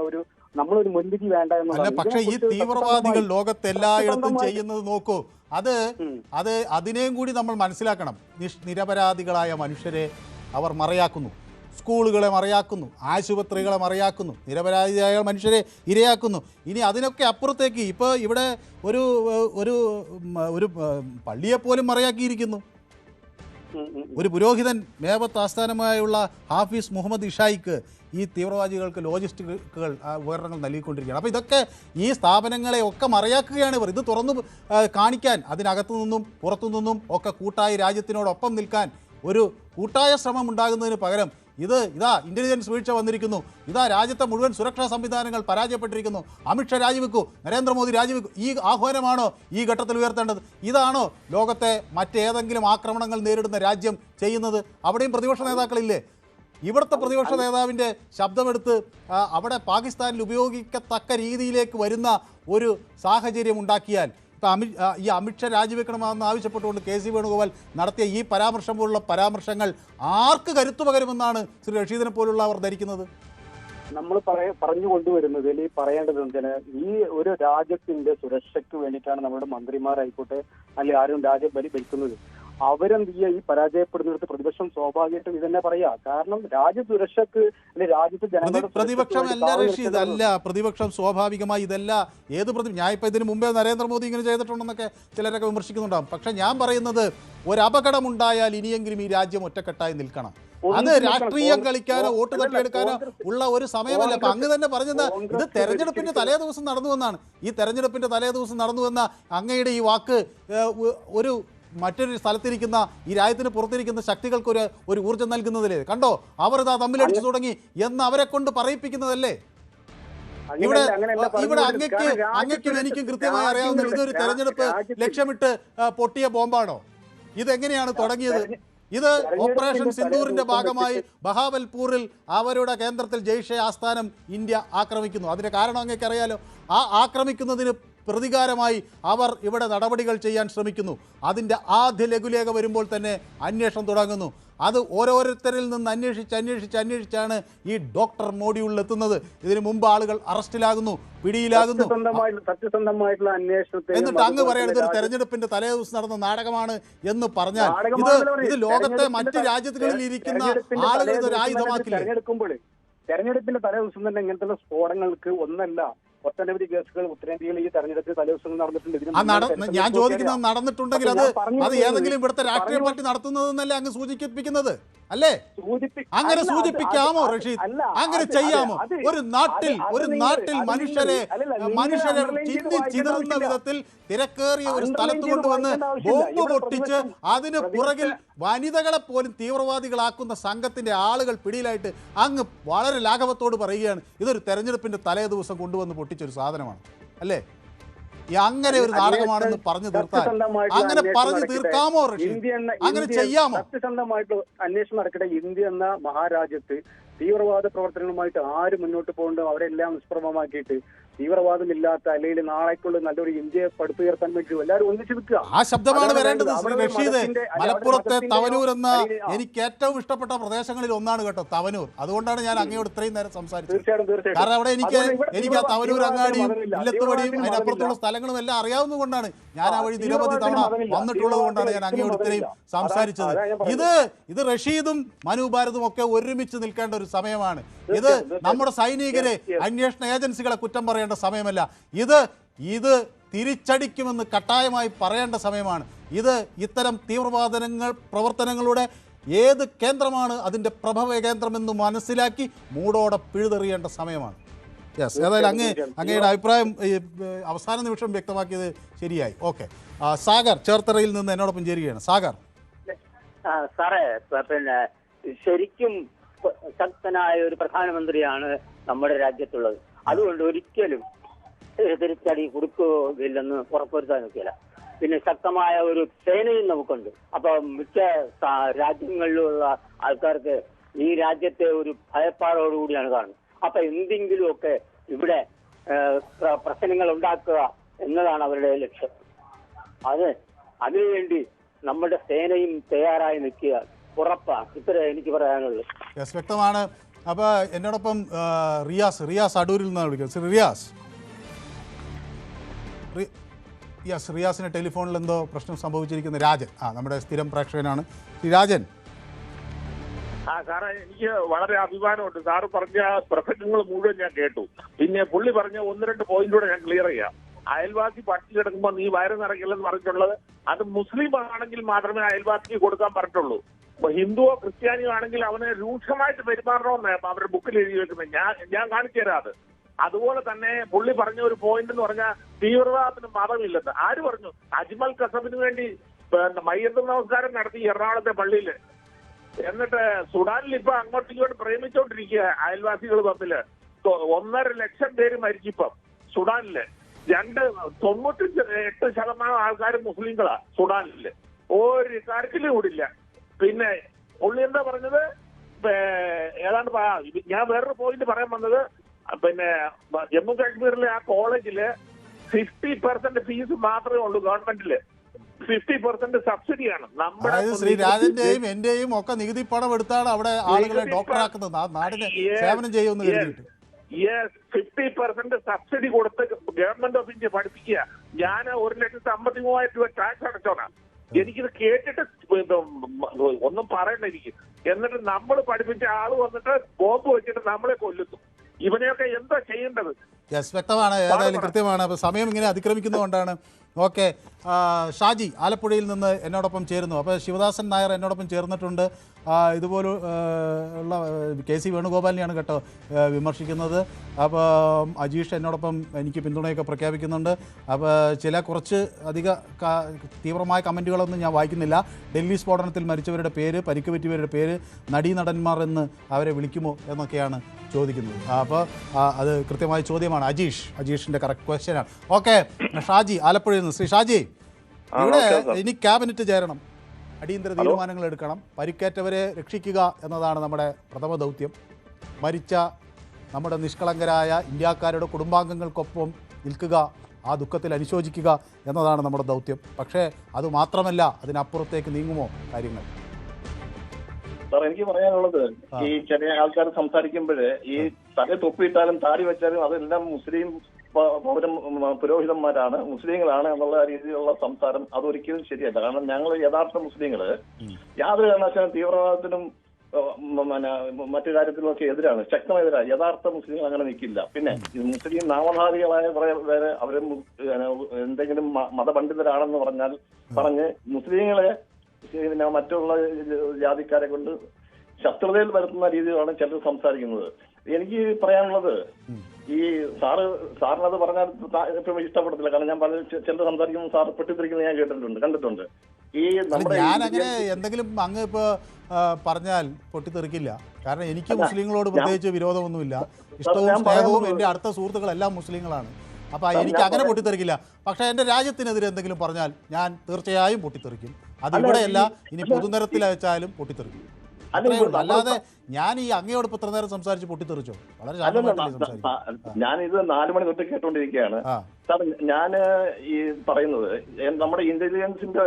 നമ്മളൊരു മുൻവിധി വേണ്ട എന്നല്ല. പക്ഷേ ഈ തീവ്രവാദികൾ ലോകത്ത് എല്ലായിടത്തും ചെയ്യുന്നത് നോക്കൂ. അതിനെയും കൂടി നമ്മൾ മനസ്സിലാക്കണം. നിരപരാധികളായ മനുഷ്യരെ അവർ മറയാക്കുന്നു, സ്കൂളുകളെ മറയാക്കുന്നു, ആശുപത്രികളെ മറയാക്കുന്നു, നിരപരാധിയായ മനുഷ്യരെ ഇരയാക്കുന്നു. ഇനി അതിനൊക്കെ അപ്പുറത്തേക്ക് ഇപ്പോൾ ഇവിടെ ഒരു പള്ളിയെപ്പോലും മറയാക്കിയിരിക്കുന്നു. ഒരു പുരോഹിതൻ മേബത്ത് ആസ്ഥാനമായുള്ള ഹാഫീസ് മുഹമ്മദ് ഇഷായിക്ക് ഈ തീവ്രവാദികൾക്ക് ലോജിസ്റ്റിക്കുകൾ ഉപകരണങ്ങൾ നൽകിക്കൊണ്ടിരിക്കുകയാണ്. അപ്പോൾ ഇതൊക്കെ ഈ സ്ഥാപനങ്ങളെ ഒക്കെ മറയാക്കുകയാണ് ഇവർ. ഇത് തുറന്നു കാണിക്കാൻ അതിനകത്തു നിന്നും പുറത്തു നിന്നും ഒക്കെ കൂട്ടായി രാജ്യത്തിനോടൊപ്പം നിൽക്കാൻ ഒരു കൂട്ടായ ശ്രമം ഉണ്ടാകുന്നതിന് പകരം ഇതാ ഇന്റലിജൻസ് വീഴ്ച വന്നിരിക്കുന്നു, ഇതാ രാജ്യത്തെ മുഴുവൻ സുരക്ഷാ സംവിധാനങ്ങൾ പരാജയപ്പെട്ടിരിക്കുന്നു, അമിത്ഷാ രാജിവെക്കൂ, നരേന്ദ്രമോദി രാജിവെക്കൂ, ഈ ആഹ്വാനമാണോ ഈ ഘട്ടത്തിൽ ഉയർത്തേണ്ടത്? ഇതാണോ ലോകത്തെ മറ്റേതെങ്കിലും ആക്രമണങ്ങൾ നേരിടുന്ന രാജ്യം ചെയ്യുന്നത്? അവിടെയും പ്രതിപക്ഷ നേതാക്കളില്ലേ? ഇവിടുത്തെ പ്രതിപക്ഷ നേതാവിൻ്റെ ശബ്ദമെടുത്ത് അവിടെ പാകിസ്ഥാനിൽ ഉപയോഗിക്കത്തക്ക രീതിയിലേക്ക് വരുന്ന ഒരു സാഹചര്യം ഉണ്ടാക്കിയാൽ ഈ അമിത്ഷാ രാജിവെക്കണമെന്ന് ആവശ്യപ്പെട്ടുകൊണ്ട് KC വേണുഗോപാൽ നടത്തിയ ഈ പരാമർശം പോലുള്ള പരാമർശങ്ങൾ ആർക്ക് കരുത്തു പകരുമെന്നാണ് ശ്രീ റഷീദിനെ പോലുള്ളവർ ധരിക്കുന്നത്? നമ്മൾ പറഞ്ഞു കൊണ്ടുവരുന്നത് അല്ലെങ്കിൽ പറയേണ്ടത് വെച്ചാൽ ഈ ഒരു രാജ്യത്തിന്റെ സുരക്ഷയ്ക്ക് വേണ്ടിയിട്ടാണ് നമ്മുടെ മന്ത്രിമാരായിക്കോട്ടെ അല്ലെങ്കിൽ ആരും രാജ്യം ഭരിക്കുന്നത്. അവരെന്ത് ചെയ്യുക? ഈ പരാജയപ്പെടുന്നിടത്ത് പ്രതിപക്ഷം സ്വാഭാവികമായിട്ടും ഇതന്നെ പറയാ. കാരണം രാജ്യസുരക്ഷക്ക് രാജ്യത്ത് പ്രതിപക്ഷം അല്ല റഷീദ്, അല്ല പ്രതിപക്ഷം സ്വാഭാവികമായി ഇതല്ല. ഞാൻ ഇപ്പം ഇതിന് മുമ്പേ നരേന്ദ്രമോദി ഇങ്ങനെ ചെയ്തിട്ടുണ്ടെന്നൊക്കെ ചിലരൊക്കെ വിമർശിക്കുന്നുണ്ടാകും. പക്ഷെ ഞാൻ പറയുന്നത് ഒരപകടമുണ്ടായാൽ ഇനിയെങ്കിലും ഈ രാജ്യം ഒറ്റക്കെട്ടായി നിൽക്കണം. അത് രാഷ്ട്രീയം കളിക്കാനോ വോട്ട് തട്ടിയെടുക്കാനോ ഉള്ള ഒരു സമയമല്ല. അപ്പൊ അങ്ങ് തന്നെ പറഞ്ഞത് ഇത് തെരഞ്ഞെടുപ്പിന്റെ തലേ ദിവസം നടന്നു എന്നാണ്. ഈ തെരഞ്ഞെടുപ്പിന്റെ തലേ ദിവസം നടന്നു എന്ന അങ്ങയുടെ ഈ വാക്ക് ഒരു മറ്റൊരു സ്ഥലത്തിരിക്കുന്ന ഈ രാജ്യത്തിന് പുറത്തിരിക്കുന്ന ശക്തികൾക്ക് ഒരു ഊർജ്ജം നൽകുന്നതിലേ കണ്ടോ, അവർ ഇതാ തമ്മിലടിച്ചു തുടങ്ങി എന്ന് അവരെ കൊണ്ട് പറയിപ്പിക്കുന്നതല്ലേ? ഇവിടെ അങ്ങയ്ക്കും എനിക്കും കൃത്യമായി അറിയാവുന്ന ഇതൊരു തെരഞ്ഞെടുപ്പ് ലക്ഷ്യമിട്ട് പൊട്ടിയ ബോംബാണോ? ഇതെങ്ങനെയാണ് തുടങ്ങിയത്? ഇത് ഓപ്പറേഷൻ സിന്ദൂറിന്റെ ഭാഗമായി ബഹാവൽപൂരിൽ അവരുടെ കേന്ദ്രത്തിൽ ജെയ്ഷെ ആസ്ഥാനം ഇന്ത്യ ആക്രമിക്കുന്നു. അതിന്റെ കാരണം അങ്ങേക്കറിയാലോ. ആ ആക്രമിക്കുന്നതിന് പ്രതികാരമായി അവർ ഇവിടെ നടപടികൾ ചെയ്യാൻ ശ്രമിക്കുന്നു. അതിൻ്റെ ആദ്യ ലഘുലേഖ വരുമ്പോൾ തന്നെ അന്വേഷണം തുടങ്ങുന്നു. അത് ഓരോരുത്തരിൽ നിന്ന് അന്വേഷിച്ചാണ് ഈ ഡോക്ടർ മോഡ്യൂളിൽ എത്തുന്നത്. ഇതിനു മുമ്പ് ആളുകൾ അറസ്റ്റിലാകുന്നു, പിടിയിലാകുന്നു. സത്യസന്ധമായിട്ടുള്ള അന്വേഷണത്തെ എന്നിട്ട് അങ്ങ് പറയുന്നത് ഒരു തെരഞ്ഞെടുപ്പിന്റെ തലേ ദിവസം നടന്ന നാടകമാണ് എന്ന് പറഞ്ഞാൽ ഇത് ലോകത്തെ മറ്റ് രാജ്യങ്ങളിൽ ഇരിക്കുന്ന ആളുകൾ ഇതൊരു ആയുധമാക്കില്ല. തെരഞ്ഞെടുപ്പിന്റെ തലേ ദിവസം തന്നെ ഇങ്ങനത്തെ സ്ഫോടങ്ങൾക്ക് ഒന്നല്ല ഒട്ടനവധി കേസുകൾ ഉത്തരേന്ത്യയിൽ ഈ തെരഞ്ഞെടുപ്പ് തലേ ദിവസം നടന്നിട്ടുണ്ട്. ഞാൻ ചോദിക്കുന്നത് നടന്നിട്ടുണ്ടെങ്കിൽ അത് ഏതെങ്കിലും ഇവിടുത്തെ രാഷ്ട്രീയ പാർട്ടി നടത്തുന്നതെന്നല്ലേ അങ്ങ് സൂചിപ്പിക്കുന്നത് അല്ലേ? അങ്ങനെ സൂചിപ്പിക്കാമോ റഷീദ്? അങ്ങനെ ചെയ്യാമോ? ഒരു നാട്ടിൽ മനുഷ്യരെ ചിതറുന്ന വിധത്തിൽ തിരക്കേറിയ ഒരു സ്ഥലത്ത് കൊണ്ടുവന്ന് ബോംബ് പൊട്ടിച്ച് അതിന് പുറകിൽ വനിതകളെ പോലും തീവ്രവാദികളാക്കുന്ന സംഘത്തിന്റെ ആളുകൾ പിടിയിലായിട്ട് അങ്ങ് വളരെ ലാഘവത്തോട് പറയുകയാണ് ഇതൊരു തെരഞ്ഞെടുപ്പിന്റെ തലേ ദിവസം കൊണ്ടുവന്ന് പൊട്ടിച്ചൊരു സാധനമാണ് അല്ലേ? അങ്ങനെ ഒരു നാടകമാണെന്ന് പറഞ്ഞു തീർത്താൽ അങ്ങനെ പറഞ്ഞു തീർക്കാമോ റഷീദ്? അങ്ങനെ ചെയ്യാമോ? സത്യസന്ധമായിട്ട് അന്വേഷണം നടക്കട്ടെ. ഇന്ത്യ എന്ന മഹാരാജ്യത്ത് തീവ്രവാദ പ്രവർത്തനങ്ങളുമായിട്ട് ആര് മുന്നോട്ട് പോകണ്ടോ അവരെല്ലാം നിഷ്പ്രഭമാക്കിയിട്ട് തീവ്രവാദമില്ലാത്ത അല്ലെങ്കിൽ നാളേക്കുള്ള നല്ലൊരു ഇന്ത്യയെ പടുത്തുയർത്താൻ വേണ്ടി എല്ലാവരും ഒന്നിച്ചു നിൽക്കുക. ആ ശബ്ദമാണ് വരേണ്ടത്. റഷീദ്, മലപ്പുറത്തെ തവനൂർ എന്ന എനിക്ക് ഏറ്റവും ഇഷ്ടപ്പെട്ട പ്രദേശങ്ങളിൽ ഒന്നാണ് കേട്ടോ തവനൂർ. അതുകൊണ്ടാണ് ഞാൻ അങ്ങയോട് ഇത്രയും നേരം സംസാരിച്ചത്. കാരണം അവിടെ എനിക്ക് ആ തവനൂർ അങ്ങാടിയും ഇല്ലത്തുവടിയും അതിനപ്പുറത്തുള്ള സ്ഥലങ്ങളും എല്ലാം അറിയാവുന്നത് കൊണ്ടാണ് ഞാൻ ആ വഴി നിരവധി തവണ വന്നിട്ടുള്ളത് കൊണ്ടാണ് ഞാൻ അങ്ങയോട് ഇത്രയും സംസാരിച്ചത്. ഇത് റഷീദും മനു ഭാരതും ഒക്കെ ഒരുമിച്ച് നിൽക്കേണ്ട ഒരു സമയമാണ്. ഇത് നമ്മുടെ സൈനികരെ അന്വേഷണ ഏജൻസികളെ കുറ്റം പറയേണ്ട സമയമല്ല. ഇത് തിരിച്ചടിക്കുമെന്ന് കട്ടായമായി പറയേണ്ട സമയമാണ്. ഇത് ഇത്തരം പ്രവർത്തനങ്ങളുടെ ഏത് കേന്ദ്രമാണ് അതിൻ്റെ പ്രഭവ കേന്ദ്രമെന്ന് മനസ്സിലാക്കി മൂടോടെ പിഴുതെറിയേണ്ട സമയമാണ്. യെസ്, ഏതായാലും അങ്ങയുടെ അഭിപ്രായം അവസാന നിമിഷം വ്യക്തമാക്കിയത് ശരിയായി. ഓക്കെ, സാഗർ ചേർത്തറയിൽ നിന്ന് എന്നോടൊപ്പം ചേരുകയാണ്. സാഗർ സാറേ, പിന്നെ ശരിക്കും ശക്തനായ ഒരു പ്രധാനമന്ത്രിയാണ് നമ്മുടെ രാജ്യത്തുള്ളത്. അതുകൊണ്ട് ഒരിക്കലും തിരിച്ചടി കൊടുക്കുകയില്ലെന്ന് ഉറപ്പുവരുത്താൻ നോക്കിയില്ല. പിന്നെ ശക്തമായ ഒരു സേനയും നമുക്കുണ്ട്. അപ്പൊ മിക്ക രാജ്യങ്ങളിലുള്ള ആൾക്കാർക്ക് ഈ രാജ്യത്തെ ഒരു ഭയപ്പാടോടുകൂടിയാണ് കാണുന്നത്. അപ്പൊ എന്തെങ്കിലുമൊക്കെ ഇവിടെ പ്രശ്നങ്ങൾ ഉണ്ടാക്കുക എന്നതാണ് അവരുടെ ലക്ഷ്യം. അതിനുവേണ്ടി നമ്മുടെ സേനയും തയ്യാറായി നിൽക്കുക ഉറപ്പാണ്. ഇത്ര എനിക്ക് പറയാനുള്ളത്. യെസ്, വ്യക്തമാണ്. അപ്പോൾ എന്നോടൊപ്പം റിയാസ് അടൂരിൽ നിന്നാണ് വിളിക്കുന്നത്. റിയാസിന് ടെലിഫോണിൽ എന്തോ പ്രശ്നം സംഭവിച്ചിരിക്കുന്ന രാജൻ, നമ്മുടെ സ്ഥിരം പ്രേക്ഷകനാണ് രാജൻ. സാറേ, എനിക്ക് വളരെ അഭിമാനമുണ്ട്. സാറ് പറഞ്ഞ പ്രസംഗങ്ങൾ മുഴുവൻ ഞാൻ കേട്ടു. പിന്നെ പുള്ളി പറഞ്ഞ 1-2 പോയിന്റൂടെ ഞാൻ ക്ലിയർ ചെയ്യാം. അയൽവാസി പട്ടിണി കിടക്കുമ്പോൾ നീ വയറ് നിറയ്ക്കില്ലെന്ന് പറഞ്ഞിട്ടുള്ളത് അത് മുസ്ലിം ആണെങ്കിൽ മാത്രമേ അയൽവാസിക്ക് കൊടുക്കാൻ പറഞ്ഞിട്ടുള്ളൂ. ഹിന്ദുവോ ക്രിസ്ത്യാനിയോ ആണെങ്കിൽ അവനെ രൂക്ഷമായിട്ട് പെരുമാറണമെന്ന് അവരുടെ ബുക്കിൽ എഴുതി വെക്കുന്നത്. ഞാൻ കാണിച്ചു തരാം അത്. അതുപോലെ തന്നെ പുള്ളി പറഞ്ഞ ഒരു പോയിന്റ് എന്ന് പറഞ്ഞാൽ തീവ്രവാദത്തിന് മതമില്ലെന്ന്. ആര് പറഞ്ഞു? അജ്മൽ കസബിന് വേണ്ടി മയ്യത്ത് നമസ്കാരം നടത്തി എറണാകുളത്തെ പള്ളിയില്. എന്നിട്ട് സുഡാനിൽ ഇപ്പൊ അങ്ങോട്ടും ഇങ്ങോട്ട് പ്രേമിച്ചോണ്ടിരിക്കുക അയൽവാസികൾ തമ്മില്. 1.5 ലക്ഷം പേര് മരിച്ചിപ്പം സുഡാനില്. 98% ആൾക്കാർ മുസ്ലിങ്ങളാ സുഡാനില്. ഒരു കാര്യത്തിലും കൂടില്ല. പിന്നെ പുള്ളി എന്താ പറഞ്ഞത്? ഏതാണ്ട് ഞാൻ വേറൊരു പോയിന്റ് പറയാൻ വന്നത്, പിന്നെ ജമ്മു കാശ്മീരിലെ ആ കോളേജില് 50% ഫീസ് മാത്രമേ ഉള്ളൂ ഗവൺമെന്റില്. 50% സബ്സിഡിയാണ്. നമ്മുടെ ശ്രീ രാജന്റെയും എന്റെയും ഒക്കെ നികുതി പണം എടുത്താണ് അവിടെ ആളുകളെ ഡോക്ടറാക്കുന്നത്. നാടിന് സേവനം ചെയ്യുമെന്ന് കരുതിയിട്ട് 50% സബ്സിഡി കൊടുത്ത് ഗവൺമെന്റ് ഓഫ് ഇന്ത്യ പഠിപ്പിക്കുക. ഞാൻ 1,53,000 രൂപ ടാക്സ് അടച്ചോണാണ്. എനിക്കിത് കേട്ടിട്ട് ഒന്നും പറയണ്ട എനിക്ക്. എന്നിട്ട് നമ്മൾ പഠിപ്പിച്ച ആള് വന്നിട്ട് ബോംബ് വെച്ചിട്ട് നമ്മളെ കൊല്ലുന്നു. ഇവനെയൊക്കെ എന്താ ചെയ്യേണ്ടത്? യെസ്, വ്യക്തമാണ്. ഏതായാലും കൃത്യമാണ്. അപ്പോൾ സമയം ഇങ്ങനെ അതിക്രമിക്കുന്നതുകൊണ്ടാണ്. ഓക്കെ, ഷാജി ആലപ്പുഴയിൽ നിന്ന് എന്നോടൊപ്പം ചേരുന്നു. അപ്പോൾ ശിവദാസൻ നായർ എന്നോടൊപ്പം ചേർന്നിട്ടുണ്ട്. ഇതുപോലെ ഉള്ള KC വേണുഗോപാലിനെയാണ് കേട്ടോ വിമർശിക്കുന്നത്. അപ്പോൾ അജീഷ് എന്നോടൊപ്പം എനിക്ക് പിന്തുണയൊക്കെ പ്രഖ്യാപിക്കുന്നുണ്ട്. അപ്പോൾ കുറച്ച് അധിക തീവ്രമായ കമൻറ്റുകളൊന്നും ഞാൻ വായിക്കുന്നില്ല. ഡൽഹി സ്ഫോടനത്തിൽ മരിച്ചവരുടെ പേര്, പരിക്ക് പറ്റിയവരുടെ പേര്, നടീനടന്മാർ എന്ന് അവരെ വിളിക്കുമോ എന്നൊക്കെയാണ് ചോദിക്കുന്നത്. അപ്പോൾ അത് കൃത്യമായ ചോദ്യമാണ്. അജീഷിൻ്റെ കറക്റ്റ് ക്വസ്റ്റ്യനാണ്. ഓക്കെ, ഷാജി ആലപ്പുഴയിൽ നിന്ന്. ശ്രീ ഷാജി, ഇവിടെ ഇനി ക്യാബിനറ്റ് ചേരണം, അടിയന്തര തീരുമാനങ്ങൾ എടുക്കണം, പരിക്കേറ്റവരെ രക്ഷിക്കുക എന്നതാണ് നമ്മുടെ പ്രഥമ ദൗത്യം. മരിച്ച നമ്മുടെ നിഷ്കളങ്കരായ ഇന്ത്യക്കാരുടെ കുടുംബാംഗങ്ങൾക്കൊപ്പം നിൽക്കുക, ആ ദുഃഖത്തിൽ അനുശോചിക്കുക എന്നതാണ് നമ്മുടെ ദൗത്യം. പക്ഷേ അതുമാത്രമല്ല, അതിനപ്പുറത്തേക്ക് നീങ്ങുമോ കാര്യങ്ങൾ? സാർ, എനിക്ക് പറയാനുള്ളത്, ഈ ചെറിയ ആൾക്കാർ സംസാരിക്കുമ്പോൾ ഈ തല തൊപ്പിയിട്ടാലും താടി വെച്ചാലും അതെല്ലാം മുസ്ലിം പുരോഹിതന്മാരാണ്, മുസ്ലിങ്ങളാണ് എന്നുള്ള രീതിയിലുള്ള സംസാരം അതൊരിക്കലും ശരിയല്ല. കാരണം ഞങ്ങൾ യഥാർത്ഥ മുസ്ലിങ്ങള് യാതൊരു കാരണവശാലും തീവ്രവാദത്തിനും മറ്റു കാര്യത്തിലൊക്കെ എതിരാണ്, ശക്തമെതിരാണ്. യഥാർത്ഥ മുസ്ലിങ്ങൾ അങ്ങനെ നിൽക്കില്ല. പിന്നെ മുസ്ലിം നാമധാരികളായ കുറെ പേര് അവര് എന്തെങ്കിലും മതപണ്ഡിതരാണെന്ന് പറഞ്ഞ് മുസ്ലിങ്ങളെ മറ്റുള്ള ജാതിക്കാരെ കൊണ്ട് ശത്രുതയിൽ വരുത്തുന്ന രീതിയിലാണ് ചിലർ സംസാരിക്കുന്നത്. എനിക്ക് പറയാനുള്ളത്, ഈ സാറിനത് പറഞ്ഞാൽ എപ്പോഴും ഇഷ്ടപ്പെടത്തില്ല. കാരണം ഞാൻ ചിലർ സംസാരിക്കുമ്പോൾ സാർ പൊട്ടിത്തെറിക്കുന്നത് ഞാൻ കണ്ടിട്ടുണ്ട്. ഈ ഞാനങ്ങനെ എന്തെങ്കിലും അങ്ങ് ഇപ്പോൾ പറഞ്ഞാൽ പൊട്ടിത്തെറിക്കില്ല. കാരണം എനിക്ക് മുസ്ലിങ്ങളോട് പ്രത്യേകിച്ച് വിരോധമൊന്നുമില്ല. ഇഷ്ടവും സ്നേഹവും എൻ്റെ അടുത്ത സുഹൃത്തുക്കളെല്ലാം മുസ്ലിങ്ങളാണ്. അപ്പോൾ എനിക്ക് അങ്ങനെ പൊട്ടിത്തെറിക്കില്ല. പക്ഷേ എൻ്റെ രാജ്യത്തിനെതിരെ എന്തെങ്കിലും പറഞ്ഞാൽ ഞാൻ തീർച്ചയായും പൊട്ടിത്തെറിക്കും. അതിവിടെയല്ല, ഇനി പൊതുനിരത്തിൽ അയച്ചാലും പൊട്ടിത്തെറിക്കും. അല്ലാതെ ഞാൻ ഈ അങ്ങയോട് ഇത്ര നേരം സംസാരിച്ച് പൊട്ടിത്തെറിച്ചോ? വളരെ ഞാനിത് 4 മണി തൊട്ട് കേട്ടോണ്ടിരിക്കുകയാണ് സാർ. ഞാൻ ഈ പറയുന്നത് നമ്മുടെ ഇന്റലിജൻസിന്റെ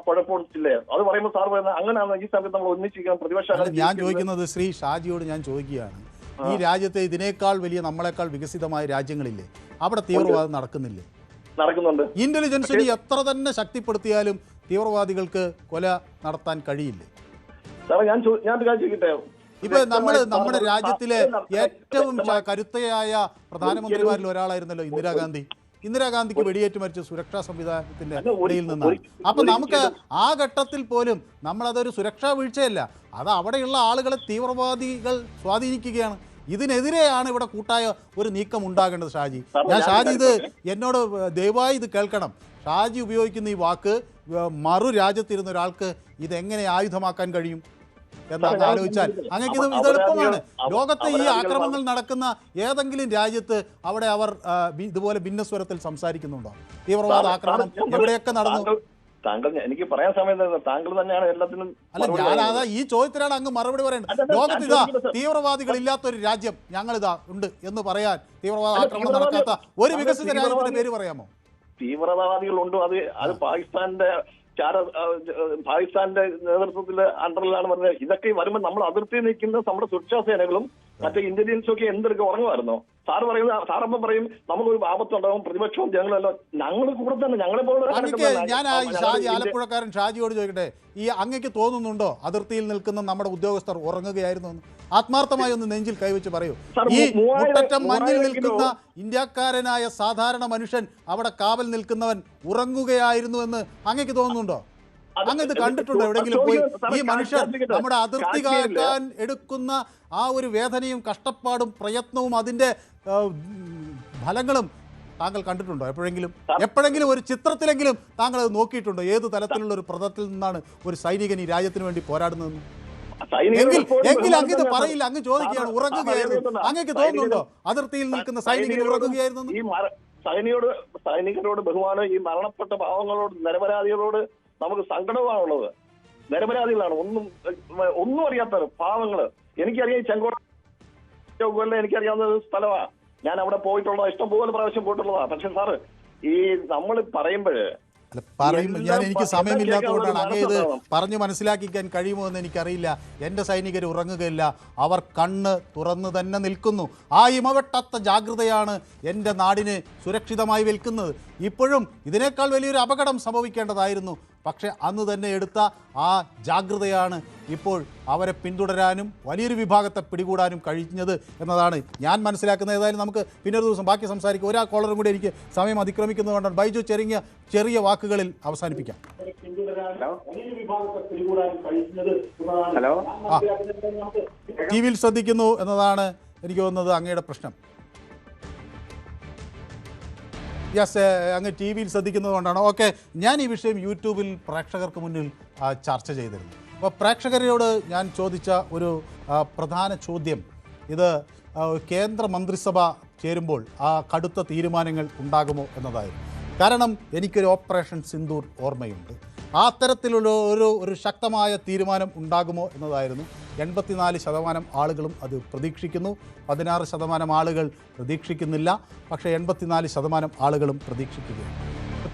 കുഴപ്പമില്ലേ അത് പറയുമ്പോൾ സാർ പറയുന്നത് അങ്ങനെയാണ്. ഈ സമയത്ത് നമ്മൾ ഒന്നിച്ചിരിക്കണം പ്രതിപക്ഷ. ഞാൻ ചോദിക്കുന്നത് ശ്രീ ഷാജിയോട് ഞാൻ ചോദിക്കുകയാണ്, ഈ രാജ്യത്തെ ഇതിനേക്കാൾ വലിയ നമ്മളെക്കാൾ വികസിതമായ രാജ്യങ്ങളില്ലേ, അവിടെ തീവ്രവാദം നടക്കുന്നില്ലേ? നടക്കുന്നുണ്ട്. ഇന്റലിജൻസിനെ എത്ര തന്നെ ശക്തിപ്പെടുത്തിയാലും തീവ്രവാദികൾക്ക് കൊല നടത്താൻ കഴിയില്ലേ? ഇപ്പൊ നമ്മുടെ രാജ്യത്തിലെ ഏറ്റവും കരുത്തയായ പ്രധാനമന്ത്രിമാരിൽ ഒരാളായിരുന്നല്ലോ ഇന്ദിരാഗാന്ധി. ഇന്ദിരാഗാന്ധിക്ക് വെടിയേറ്റ് മരിച്ച സുരക്ഷാ സംവിധാനത്തിന്റെ ഇടയിൽ നിന്നാണ്. അപ്പൊ നമുക്ക് ആ ഘട്ടത്തിൽ പോലും നമ്മളതൊരു സുരക്ഷാ വീഴ്ചയല്ല, അത് അവിടെയുള്ള ആളുകളെ തീവ്രവാദികൾ സ്വാധീനിക്കുകയാണ്. ഇതിനെതിരെയാണ് ഇവിടെ കൂട്ടായ ഒരു നീക്കം ഉണ്ടാകേണ്ടത്. ഷാജി, ഇത് എന്നോട് ദയവായി ഇത് കേൾക്കണം. ഷാജി ഉപയോഗിക്കുന്ന ഈ വാക്ക് മറു രാജ്യത്തിരുന്ന ഒരാൾക്ക് ഇതെങ്ങനെ ആയുധമാക്കാൻ കഴിയും എന്നങ്ങ് ആലോചിച്ചാൽ അങ്ങക്ക് ഇത് എളുപ്പമാണ്. ലോകത്തെ ഈ ആക്രമണങ്ങൾ നടക്കുന്ന ഏതെങ്കിലും രാജ്യത്ത് അവിടെ അവർ ഇതുപോലെ ഭിന്നസ്വരത്തിൽ സംസാരിക്കുന്നുണ്ടോ? തീവ്രവാദ ആക്രമണം എവിടെയൊക്കെ നടന്നു? എനിക്ക് പറയാൻ സമയം താങ്കൾ തന്നെയാണ് എല്ലാത്തിനും. അല്ല, ഞാനതാ ഈ ചോദ്യത്തിനാണ് അങ്ങ് മറുപടി പറയേണ്ടത്. ലോകത്ത് ഇതാ തീവ്രവാദികൾ ഇല്ലാത്തൊരു രാജ്യം ഞങ്ങളിതാ ഉണ്ട് എന്ന് പറയാൻ, തീവ്രവാദ ആക്രമണം നടക്കാത്ത ഒരു വികസിത രാജ്യത്തിന്റെ പേര് പറയാമോ? തീവ്രവാദികളുണ്ട്. അത് പാകിസ്ഥാന്റെ നേതൃത്വത്തില് അണ്ടറിലാണ് പറഞ്ഞത്. ഇതൊക്കെ വരുമ്പോൾ നമ്മൾ അതിർത്തി നിൽക്കുന്ന നമ്മുടെ സുരക്ഷാ സേനകളും മറ്റേ ഇന്റലിജൻസും ഒക്കെ എന്തൊക്കെ ഉറങ്ങുമായിരുന്നോ? സാറ് പറയുന്നത്, സാറപ്പം പറയും നമുക്കൊരു ആപത്തുണ്ടാവും, പ്രതിപക്ഷവും ജനങ്ങളെല്ലാം ഞങ്ങൾ കൂടെ തന്നെ ഞങ്ങളെ പോലെ. ഞാൻ ആലപ്പുഴക്കാരൻ ഷാജിയോട് ചോദിക്കട്ടെ, ഈ അങ്ങക്ക് തോന്നുന്നുണ്ടോ അതിർത്തിയിൽ നിൽക്കുന്ന നമ്മുടെ ഉദ്യോഗസ്ഥർ ഉറങ്ങുകയായിരുന്നു എന്ന്? ആത്മാർത്ഥമായി ഒന്ന് നെഞ്ചിൽ കൈവച്ച് പറയൂ. ഈ മുട്ടറ്റം മഞ്ഞിൽ നിൽക്കുന്ന ഇന്ത്യക്കാരനായ സാധാരണ മനുഷ്യൻ, അവിടെ കാവൽ നിൽക്കുന്നവൻ ഉറങ്ങുകയായിരുന്നു എന്ന് അങ്ങക്ക് തോന്നുന്നുണ്ടോ? അങ്ങ് ഇത് കണ്ടിട്ടുണ്ടോ എവിടെയെങ്കിലും പോയി? ഈ മനുഷ്യർ നമ്മുടെ അതിർത്തി കാക്കാൻ എടുക്കുന്ന ആ ഒരു വേദനയും കഷ്ടപ്പാടും പ്രയത്നവും അതിന്റെ ഫലങ്ങളും താങ്കൾ കണ്ടിട്ടുണ്ടോ എപ്പോഴെങ്കിലും ഒരു ചിത്രത്തിലെങ്കിലും താങ്കൾ അത് നോക്കിയിട്ടുണ്ടോ? ഏത് തലത്തിലുള്ള ഒരു പ്രതത്തിൽ നിന്നാണ് ഒരു സൈനികൻ ഈ രാജ്യത്തിന് വേണ്ടി പോരാടുന്നതെന്ന്? എങ്കിൽ അങ്ങ് ഇത് പറയില്ല. അങ്ങ് ചോദിക്കുകയാണ് ഉറങ്ങുകയായിരുന്നു. അങ്ങക്ക് തോന്നുന്നുണ്ടോ അതിർത്തിയിൽ നിൽക്കുന്ന സൈനികൻ ഉറങ്ങുകയായിരുന്നു? ഈ സൈനികരോട് ബഹുമാനം, ഈ മരണപ്പെട്ട പാവങ്ങളോട്, നിരപരാധികളോട് നമുക്ക് സങ്കടമാണുള്ളത്. നിരപരാധികളാണ്, ഒന്നും അറിയാത്തവർ, പാവങ്ങള്. എനിക്കറിയാം ചെങ്കോട്ട എനിക്കറിയാവുന്ന ഒരു സ്ഥലമാണ്. ഞാൻ അവിടെ പോയിട്ടുള്ള ഇഷ്ടംപോലെ പ്രാവശ്യം പോയിട്ടുള്ളതാണ്. പക്ഷെ സാറ് ഈ നമ്മൾ പറയുമ്പോഴ് ഞാൻ എനിക്ക് സമയമില്ലാത്തതുകൊണ്ടാണ് അങ്ങ് ഇത് പറഞ്ഞു മനസ്സിലാക്കിക്കാൻ കഴിയുമോ എന്ന് എനിക്കറിയില്ല. എൻ്റെ സൈനികർ ഉറങ്ങുകയില്ല, അവർ കണ്ണ് തുറന്നു തന്നെ നിൽക്കുന്നു. ആ ഇമവെട്ടാത്ത ജാഗ്രതയാണ് എൻ്റെ നാടിനെ സുരക്ഷിതമായി വിൽക്കുന്നത്. ഇപ്പോഴും ഇതിനേക്കാൾ വലിയൊരു അപകടം സംഭവിക്കേണ്ടതായിരുന്നു. പക്ഷേ അന്ന് തന്നെ എടുത്ത ആ ജാഗ്രതയാണ് ഇപ്പോൾ അവരെ പിന്തുടരാനും വലിയൊരു വിഭാഗത്തെ പിടികൂടാനും കഴിഞ്ഞത് എന്നതാണ് ഞാൻ മനസ്സിലാക്കുന്നത്. ഏതായാലും നമുക്ക് പിന്നൊരു ദിവസം ബാക്കി സംസാരിക്കും. ഒരാ കോളറും കൂടി എനിക്ക് സമയം അതിക്രമിക്കുന്നതുകൊണ്ടാണ് ബൈജു ചെറിയ വാക്കുകളിൽ അവസാനിപ്പിക്കാം. ഹലോ, ടി വിയിൽ ശ്രദ്ധിക്കുന്നു എന്നതാണ് എനിക്ക് തോന്നുന്നത് അങ്ങയുടെ പ്രശ്നം. യെസ്, അങ്ങ് ടി വിയിൽ ശ്രദ്ധിക്കുന്നത് കൊണ്ടാണ്. ഓക്കെ, ഞാൻ ഈ വിഷയം യൂട്യൂബിൽ പ്രേക്ഷകർക്ക് മുന്നിൽ ചർച്ച ചെയ്തിരുന്നു. അപ്പോൾ പ്രേക്ഷകരോട് ഞാൻ ചോദിച്ച ഒരു പ്രധാന ചോദ്യം ഇത് കേന്ദ്ര മന്ത്രിസഭ ചേരുമ്പോൾ ആ കടുത്ത തീരുമാനങ്ങൾ ഉണ്ടാകുമോ എന്നതായിരുന്നു. കാരണം എനിക്കൊരു ഓപ്പറേഷൻ സിന്ദൂർ ഓർമ്മയുണ്ട്. ആ തരത്തിലുള്ള ഒരു ശക്തമായ തീരുമാനം ഉണ്ടാകുമോ എന്നതായിരുന്നു. 84% ആളുകളും അത് പ്രതീക്ഷിക്കുന്നു, 16% ആളുകൾ പ്രതീക്ഷിക്കുന്നില്ല, പക്ഷേ 84% ആളുകളും പ്രതീക്ഷിക്കുകയാണ്.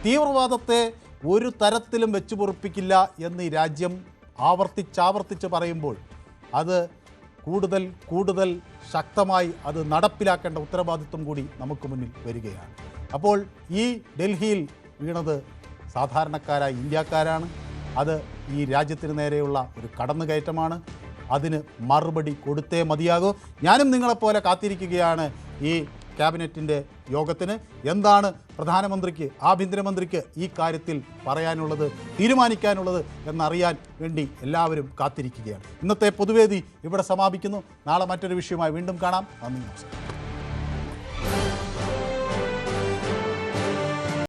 തീവ്രവാദത്തെ ഒരു തരത്തിലും വെച്ചു പൊറുപ്പിക്കില്ല എന്ന് ഈ രാജ്യം ആവർത്തിച്ച് പറയുമ്പോൾ അത് കൂടുതൽ ശക്തമായി അത് നടപ്പിലാക്കേണ്ട ഉത്തരവാദിത്വം കൂടി നമുക്ക് മുന്നിൽ വരികയാണ്. അപ്പോൾ ഈ ഡൽഹിയിൽ വീണത് സാധാരണക്കാരായ ഇന്ത്യക്കാരാണ്. അത് ഈ രാജ്യത്തിന് നേരെയുള്ള ഒരു കടന്നുകയറ്റമാണ്. അതിന് മറുപടി കൊടുത്തേ മതിയാകൂ. ഞാനും നിങ്ങളെപ്പോലെ കാത്തിരിക്കുകയാണ് ഈ ക്യാബിനറ്റിൻ്റെ യോഗത്തിന്. എന്താണ് പ്രധാനമന്ത്രിക്ക്, ആഭ്യന്തരമന്ത്രിക്ക് ഈ കാര്യത്തിൽ പറയാനുള്ളത്, തീരുമാനിക്കാനുള്ളത് എന്നറിയാൻ വേണ്ടി എല്ലാവരും കാത്തിരിക്കുകയാണ്. ഇന്നത്തെ പൊതുവേദി ഇവിടെ സമാപിക്കുന്നു. നാളെ മറ്റൊരു വിഷയമായി വീണ്ടും കാണാം. നന്ദി, നമസ്കാരം.